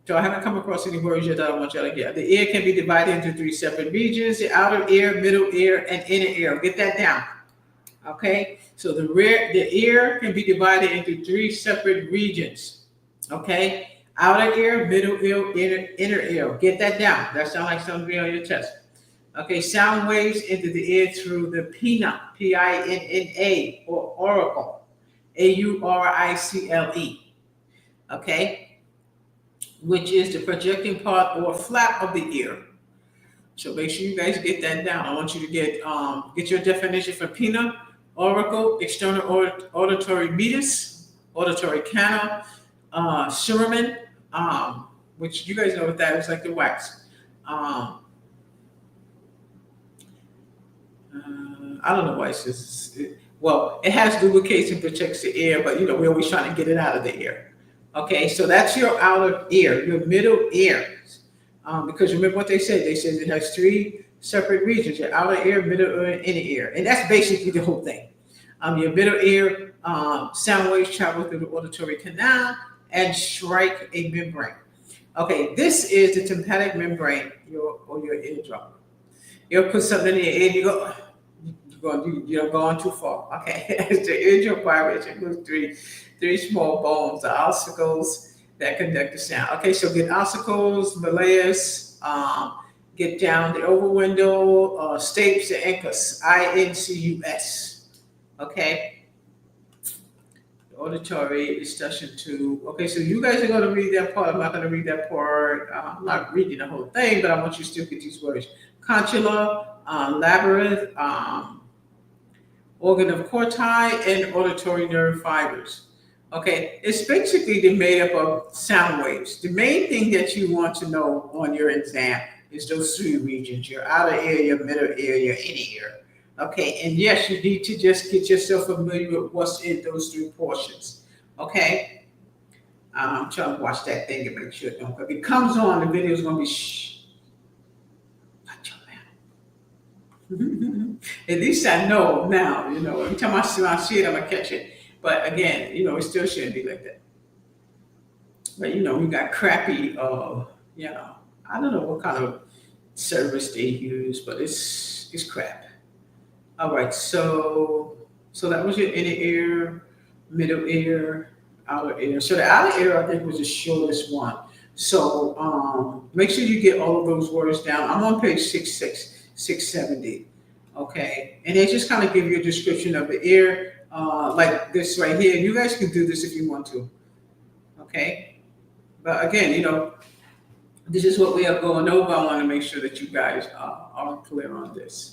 So I haven't come across any words yet that I want y'all to get. The ear can be divided into 3 separate regions: the outer ear, middle ear, and inner ear. Get that down. Okay, so the ear can be divided into 3 separate regions. Okay, outer ear, middle ear, inner ear. Get that down. That sounds like something on your test. Okay, sound waves into the ear through the pinna, P-I-N-N-A, or auricle, A-U-R-I-C-L-E. Okay, which is the projecting part or flap of the ear. So make sure you guys get that down. I want you to get your definition for pinna, auricle, external auditory meatus, auditory canal, suramen, which you guys know what that is, like the wax. I don't know why it's just, it has lubricates and protects the ear, but we're always trying to get it out of the ear. Okay, so that's your outer ear, your middle ear. Because remember what they said? They said it has 3 separate regions: your outer ear, middle ear, and inner ear, and that's basically the whole thing. Your middle ear sound waves travel through the auditory canal and strike a membrane. Okay, this is the tympanic membrane, or your eardrum. You'll put something in your ear, you go, you're going too far. Okay, it's the eardrum vibrates includes three small bones, the ossicles that conduct the sound. Okay, so get ossicles, malleus, get down the over window, stapes, the incus, incus. Okay, the auditory is section 2. Okay, so you guys are going to read that part. I'm not going to read that part. I'm not reading the whole thing, but I want you to still get these words: conchula, labyrinth, organ of corti, and auditory nerve fibers. Okay, it's basically the made up of sound waves. The main thing that you want to know on your exam is those three regions: your outer ear, your middle ear, your inner ear. Okay, and yes, you need to just get yourself familiar with what's in those three portions. Okay, I'm trying to watch that thing and make sure it don't. If it comes on, the video is going to be shh. Watch your mouth. At least I know now. Every time I see it, I'm gonna catch it. But again, it still shouldn't be like that. But we got crappy. I don't know what kind of service they use, but it's crap. All right, so that was your inner ear, middle ear, outer ear. So the outer ear, I think, was the shortest one. So make sure you get all of those words down. I'm on page 670. Okay, and they just kind of give you a description of the ear, like this right here. You guys can do this if you want to. Okay, but again, this is what we are going over. I want to make sure that you guys are clear on this.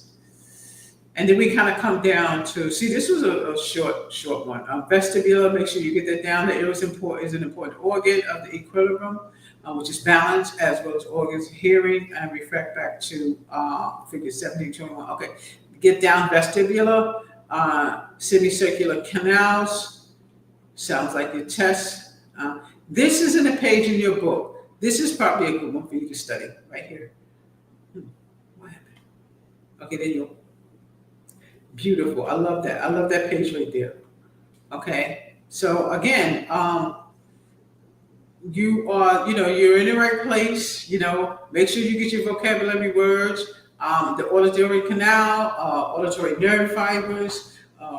And then we kind of come down to, see, this was a short one. Vestibular, make sure you get that down. The ear is an important organ of the equilibrium, which is balance, as well as organs of hearing, and reflect back to figure 1721. Okay, get down vestibular, semicircular canals, sounds like your chest. This isn't a page in your book. This is probably a good one for you to study right here. What happened? Okay, there you go. Beautiful. I love that. I love that page right there. Okay. So again, you're in the right place. Make sure you get your vocabulary words. The auditory canal, auditory nerve fibers,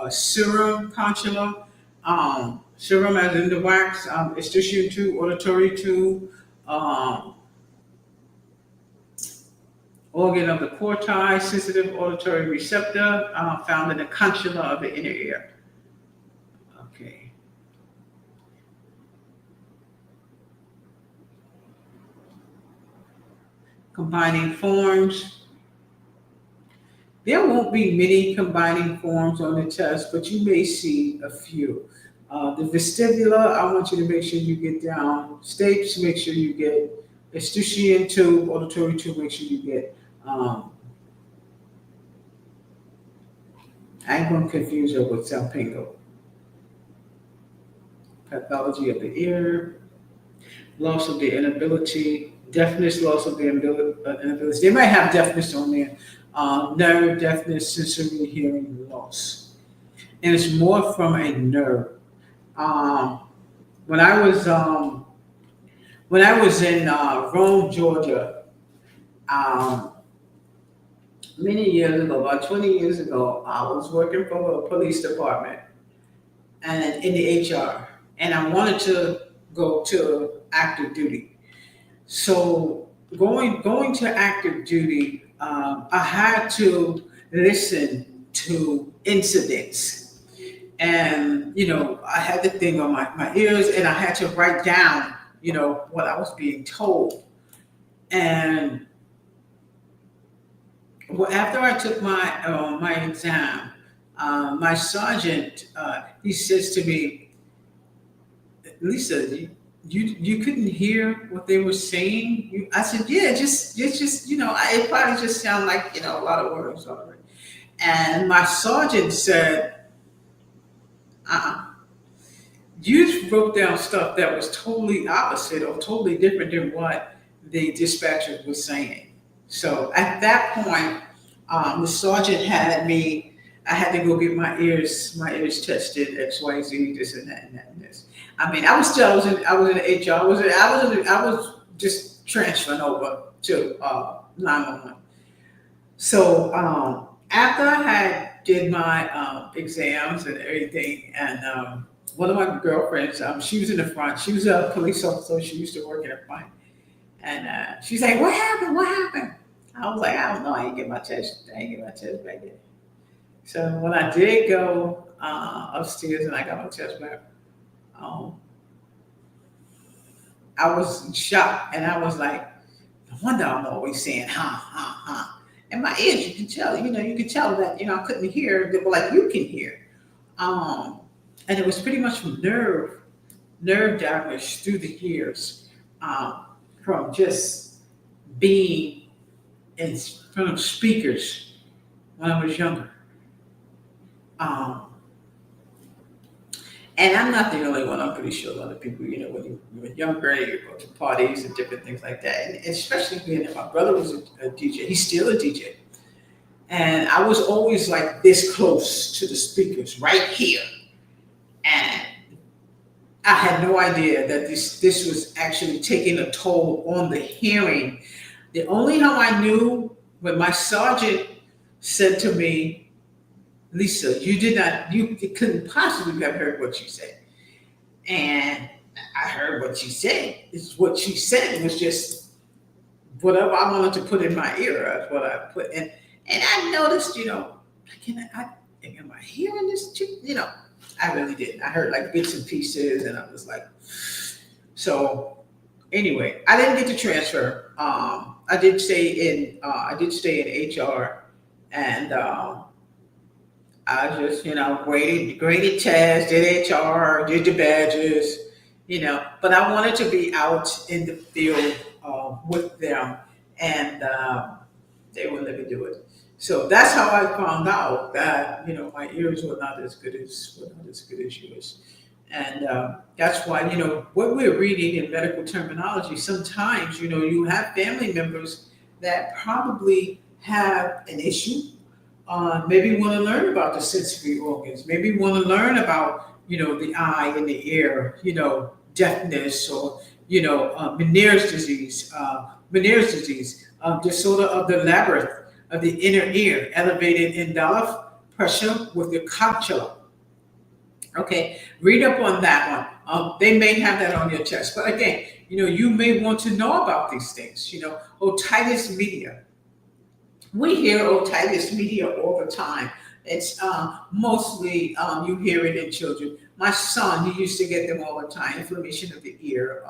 serum, conchula, serum as in the wax, estission tube, auditory tube, organ of the corti, sensitive auditory receptor, found in the conchula of the inner ear. Okay. Combining forms. There won't be many combining forms on the test, but you may see a few. The vestibular, I want you to make sure you get down. Stapes, make sure you get. Estission tube, auditory tube, make sure you get. I ain't going to confuse her with Salpingo. Pathology of the ear, loss of the inability, deafness, loss of the inability. They might have deafness on there. Nerve deafness, sensory hearing loss. And it's more from a nerve. When I was in Rome, Georgia, many years ago, about 20 years ago, I was working for a police department and in the HR, and I wanted to go to active duty. So going to active duty, I had to listen to incidents, and I had the thing on my ears, and I had to write down what I was being told. And well, after I took my exam, my sergeant he says to me, "Lisa, you couldn't hear what they were saying?" I said, "Yeah, just it probably just sounded like a lot of words already." And my sergeant said, "You wrote down stuff that was totally opposite or totally different than what the dispatcher was saying." So at that point, the sergeant had me. I had to go get my ears tested, X, Y, Z, this and that and that and this. I mean, I was in HR. I was just transferring over to 911. So after I had did my exams and everything, and one of my girlfriends, she was in the front. She was a police officer. She used to work in the front, and she's like, "What happened? What happened?" I was like, "I don't know. I didn't get my test. I didn't get my test back yet." So when I did go upstairs and I got my test back, um, I was shocked, and I was like, "No wonder I'm always saying ha ha ha." And my ears, you can tell, you can tell that I couldn't hear, well, like you can hear. Um, and it was pretty much from nerve damage through the years, um, from just being in front of speakers when I was younger. Um, and I'm not the only one. I'm pretty sure a lot of people, when you were younger, you go to parties and different things like that. And especially being that my brother was a DJ. He's still a DJ. And I was always like this close to the speakers, right here. And I had no idea that this was actually taking a toll on the hearing. The only how I knew when my sergeant said to me, "Lisa, you couldn't possibly have heard what she said." And I heard what she said. It's what she said. It was just whatever I wanted to put in my ear. That's what I put in. And I noticed, am I hearing this? I really didn't. I heard like bits and pieces, and I was like, so anyway, I didn't get to transfer. I did stay in HR, and I just, graded tests, did HR, did the badges, but I wanted to be out in the field with them, and they would never do it. So that's how I found out that my ears were not as good as yours, and that's why what we're reading in medical terminology. Sometimes you have family members that probably have an issue. Maybe want to learn about the sensory organs. Maybe want to learn about the eye and the ear. Deafness or Meniere's disease, disorder of the labyrinth of the inner ear, elevated endolph pressure with the cochlea. Okay, read up on that one. They may have that on your test, but again, you may want to know about these things. Otitis media. We hear otitis media all the time. It's mostly you hear it in children. My son, he used to get them all the time. Inflammation of the ear,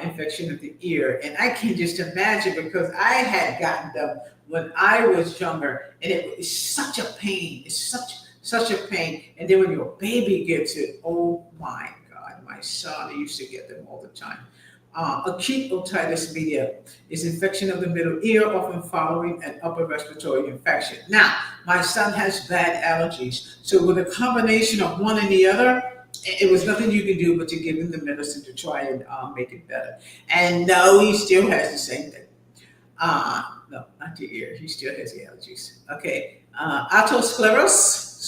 infection of the ear, and I can just imagine because I had gotten them when I was younger, and it is such a pain. It's such a pain. And then when your baby gets it, oh my God, my son, he used to get them all the time. Acute otitis media is infection of the middle ear, often following an upper respiratory infection. Now, my son has bad allergies, so with a combination of one and the other, it was nothing you can do but to give him the medicine to try and make it better. And no, he still has the same thing. No, not the ear. He still has the allergies. Okay. Sclerosis.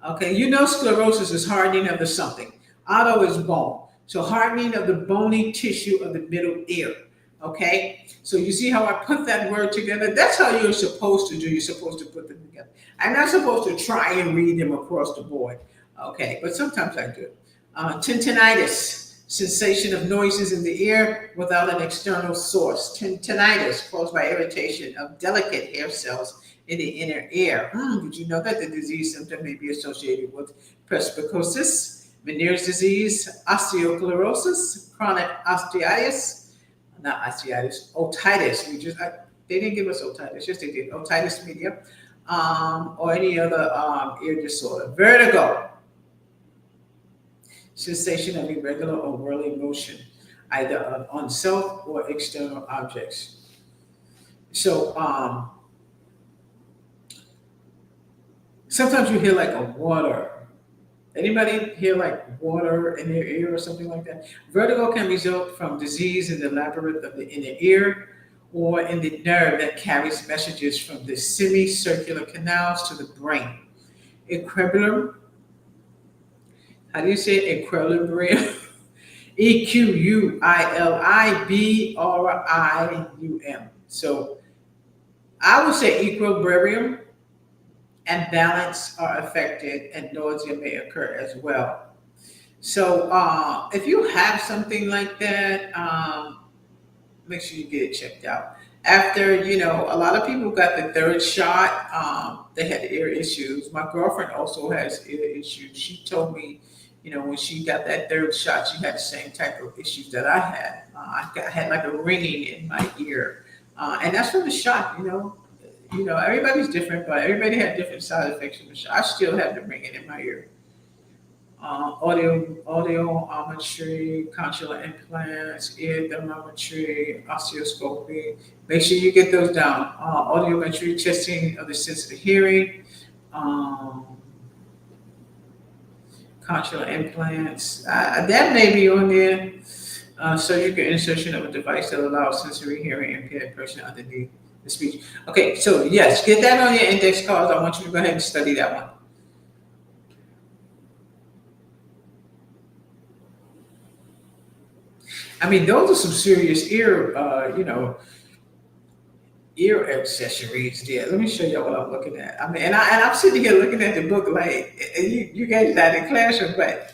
Okay. Sclerosis is hardening of the something. Auto is bone. So hardening of the bony tissue of the middle ear. Okay. So you see how I put that word together? That's how you're supposed to do. You're supposed to put them together. I'm not supposed to try and read them across the board. Okay. But sometimes I do. Tinnitus. Sensation of noises in the ear without an external source. Tinnitus, caused by irritation of delicate hair cells in the inner ear. Did you know that the disease symptom may be associated with presbycusis, Meniere's disease, osteosclerosis, chronic osteitis, not osteitis, otitis. They didn't give us otitis, yes they did, otitis media, or any other ear disorder. Vertigo. Sensation of irregular or whirling motion, either on self or external objects. So sometimes you hear like a water. Anybody hear like water in their ear or something like that? Vertigo can result from disease in the labyrinth of the inner ear or in the nerve that carries messages from the semicircular canals to the brain. Equilibrium, how do you say it? Equilibrium? Equilibrium. So I would say equilibrium and balance are affected, and nausea may occur as well. So if you have something like that, make sure you get it checked out. After, a lot of people got the third shot, they had ear issues. My girlfriend also has ear issues. She told me, when she got that third shot, she had the same type of issues that I had. I had like a ringing in my ear, and that's from the shot. Everybody's different, but everybody had different side effects from the shot. I still have the ringing in my ear. Audiometry, condylar implants, ear thermometry, osteoscopy. Make sure you get those down. Audiometry, testing of the sensitive hearing, condylar implants. That may be on there. Surgical insertion of a device that allows sensory hearing impaired person underneath the speech. Okay, so yes, get that on your index cards. I want you to go ahead and study that one. I mean, those are some serious ear accessories there. Let me show you what I'm looking at. I mean, and I'm sitting here looking at the book like you guys are in the classroom, but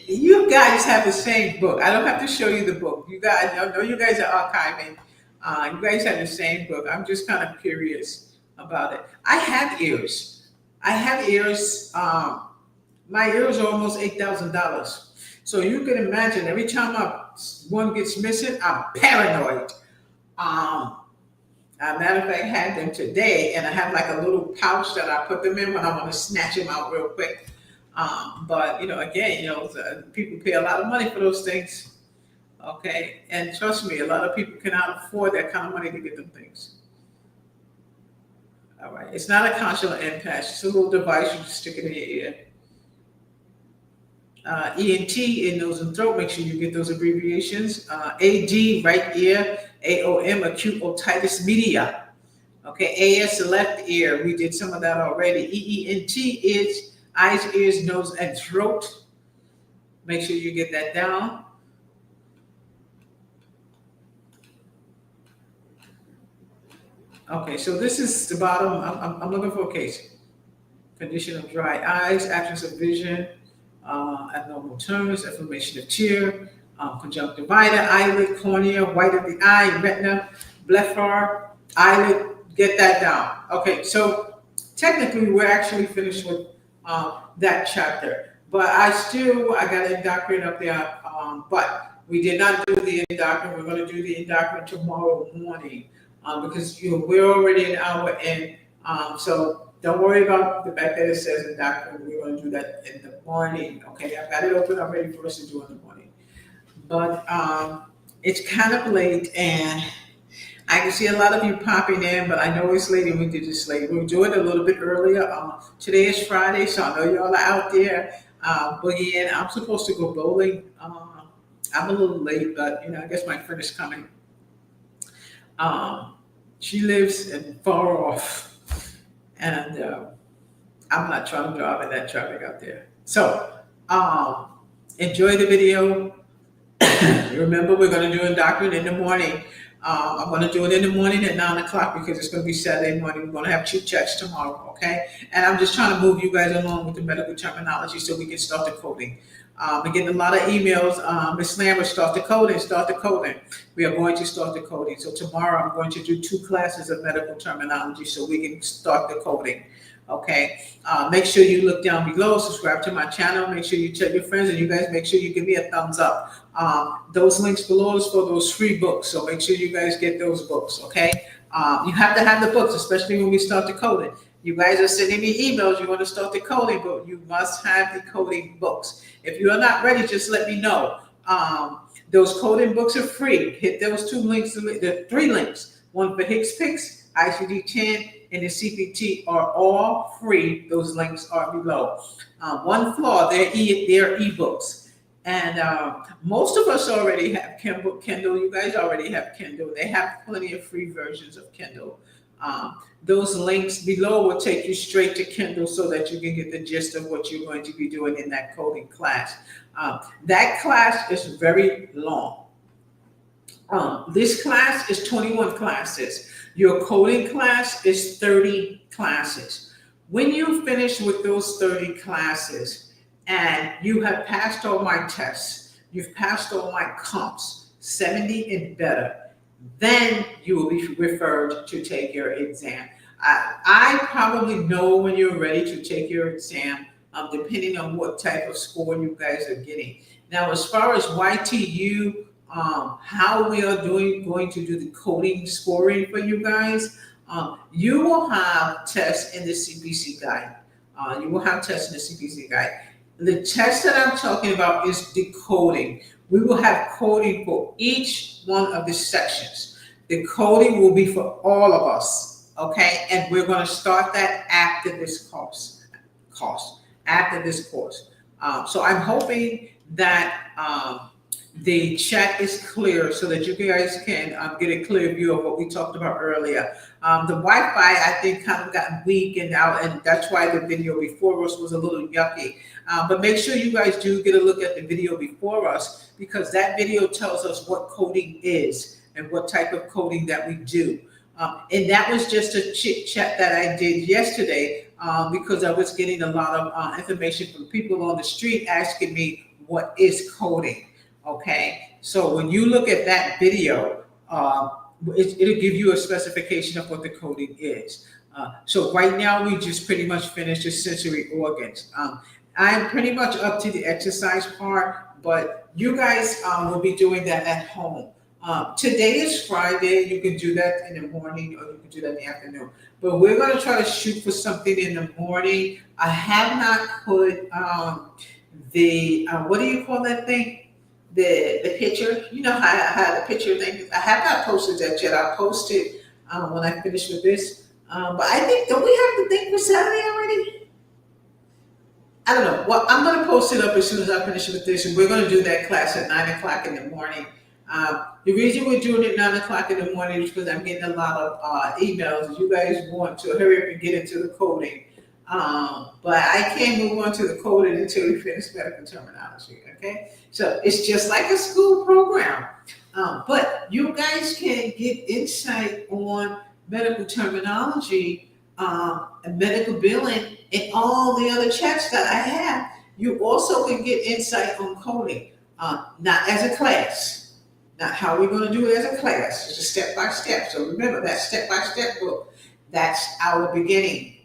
you guys have the same book. I don't have to show you the book. You guys, I know you guys are archiving. You guys have the same book. I'm just kind of curious about it. I have ears. My ears are almost $8,000. So you can imagine every time one gets missing, I'm paranoid. Matter of fact, I had them today, and I have like a little pouch that I put them in when I want to snatch them out real quick. But again, people pay a lot of money for those things. Okay, and trust me, a lot of people cannot afford that kind of money to get them things. All right, it's not a condylar implant; it's a little device you just stick it in your ear. ENT, in nose and throat, make sure you get those abbreviations. AD, right ear. AOM, acute otitis media. Okay, AS, left ear. We did some of that already. EENT is eyes, ears, nose, and throat. Make sure you get that down. Okay, so this is the bottom. I'm looking for a case. Condition of dry eyes, absence of vision, abnormal turns, inflammation of tear, conjunctivitis, eyelid, cornea, white of the eye, retina, blephar, eyelid. Get that down. Okay, so technically we're actually finished with that chapter, but I got endocrine up there, but we did not do the endocrine. We're going to do the endocrine tomorrow morning because we're already an hour in, so don't worry about the fact that it says endocrine. We're going to do that in the morning. Okay, I've got it open already for us to do in the morning. But it's kind of late, and I can see a lot of you popping in, but I know it's late and we did this late. We'll do it a little bit earlier. Today is Friday, so I know y'all are out there boogieing. I'm supposed to go bowling. I'm a little late, but I guess my friend is coming. She lives in far off, and I'm not trying to drive in that traffic out there. So enjoy the video. Remember, we're going to do endocrine in the morning. I'm going to do it in the morning at 9 o'clock because it's going to be Saturday morning. We're going to have chit chats tomorrow, okay? And I'm just trying to move you guys along with the medical terminology so we can start the coding. I'm getting a lot of emails. Ms. Lambert, start the coding. We are going to start the coding. So tomorrow I'm going to do 2 classes of medical terminology so we can start the coding. Okay, make sure you look down below, subscribe to my channel, make sure you tell your friends, and you guys make sure you give me a thumbs up. Those links below is for those free books, so make sure you guys get those books, okay? You have to have the books, especially when we start the coding. You guys are sending me emails, you want to start the coding book, you must have the coding books. If you are not ready, just let me know. Those coding books are free. Hit those 2 links, the 3 links. One for Hicks Picks, ICD-10, and the CPT are all free. Those links are below. One flaw, they're ebooks. And most of us already have Kindle. You guys already have Kindle. They have plenty of free versions of Kindle. Those links below will take you straight to Kindle so that you can get the gist of what you're going to be doing in that coding class. That class is very long. This class is 21 classes. Your coding class is 30 classes. When you finish with those 30 classes and you have passed all my tests, you've passed all my comps, 70 and better, then you will be referred to take your exam. I probably know when you're ready to take your exam, depending on what type of score you guys are getting. Now, as far as YTU, how we are going to do the coding scoring for you guys, you will have tests in the CPC guide. You will have tests in the CPC guide. The test that I'm talking about is the coding. We will have coding for each one of the sections. The coding will be for all of us, okay? And we're going to start that after this course. After this course. So I'm hoping that the chat is clear so that you guys can get a clear view of what we talked about earlier. The Wi-Fi, I think, kind of got weak and out, and that's why the video before us was a little yucky. But make sure you guys do get a look at the video before us, because that video tells us what coding is and what type of coding that we do. And that was just a chit chat that I did yesterday because I was getting a lot of information from people on the street asking me, what is coding? Okay, so when you look at that video, it'll give you a specification of what the coding is. So right now we just pretty much finished the sensory organs. I'm pretty much up to the exercise part, but you guys will be doing that at home. Today is Friday. You can do that in the morning or you can do that in the afternoon. But we're going to try to shoot for something in the morning. I have not put what do you call that thing? The picture. You know how the picture thing. I have not posted that yet. I'll post it when I finish with this. But I think, don't we have the thing for Saturday already? I don't know. Well, I'm going to post it up as soon as I finish with this, and we're going to do that class at 9 o'clock in the morning. The reason we're doing it 9 o'clock in the morning is because I'm getting a lot of emails. You guys want to hurry up and get into the coding. But I can't move on to the coding until we finish medical terminology, okay? So it's just like a school program. But you guys can get insight on medical terminology and medical billing and all the other chats that I have. You also can get insight on coding, not as a class, not how we're going to do it as a class. It's a step-by-step. So remember, that step-by-step book, that's our beginning.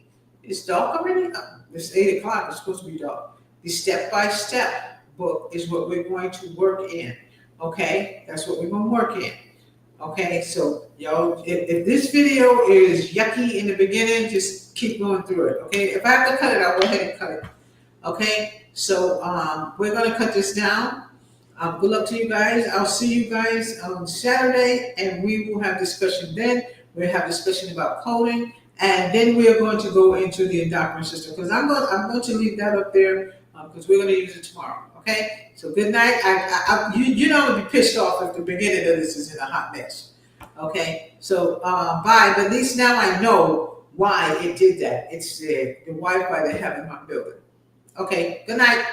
It's dark already? It's 8 o'clock. It's supposed to be dark. The step-by-step book is what we're going to work in, okay? That's what we're going to work in. Okay, so y'all, if this video is yucky in the beginning, just keep going through it. Okay, if I have to cut it, I'll go ahead and cut it. Okay, so we're gonna cut this down. Good luck to you guys. I'll see you guys on Saturday, and we will have discussion then. We'll have discussion about coding, and then we are going to go into the endocrine system, because I'm going to leave that up there because we're going to use it tomorrow. Okay, so good night. You know, I'm gonna be pissed off if the beginning of this is in a hot mess. Okay, so bye. But at least now I know why it did that. It's the Wi-Fi they have in my building. Okay, good night.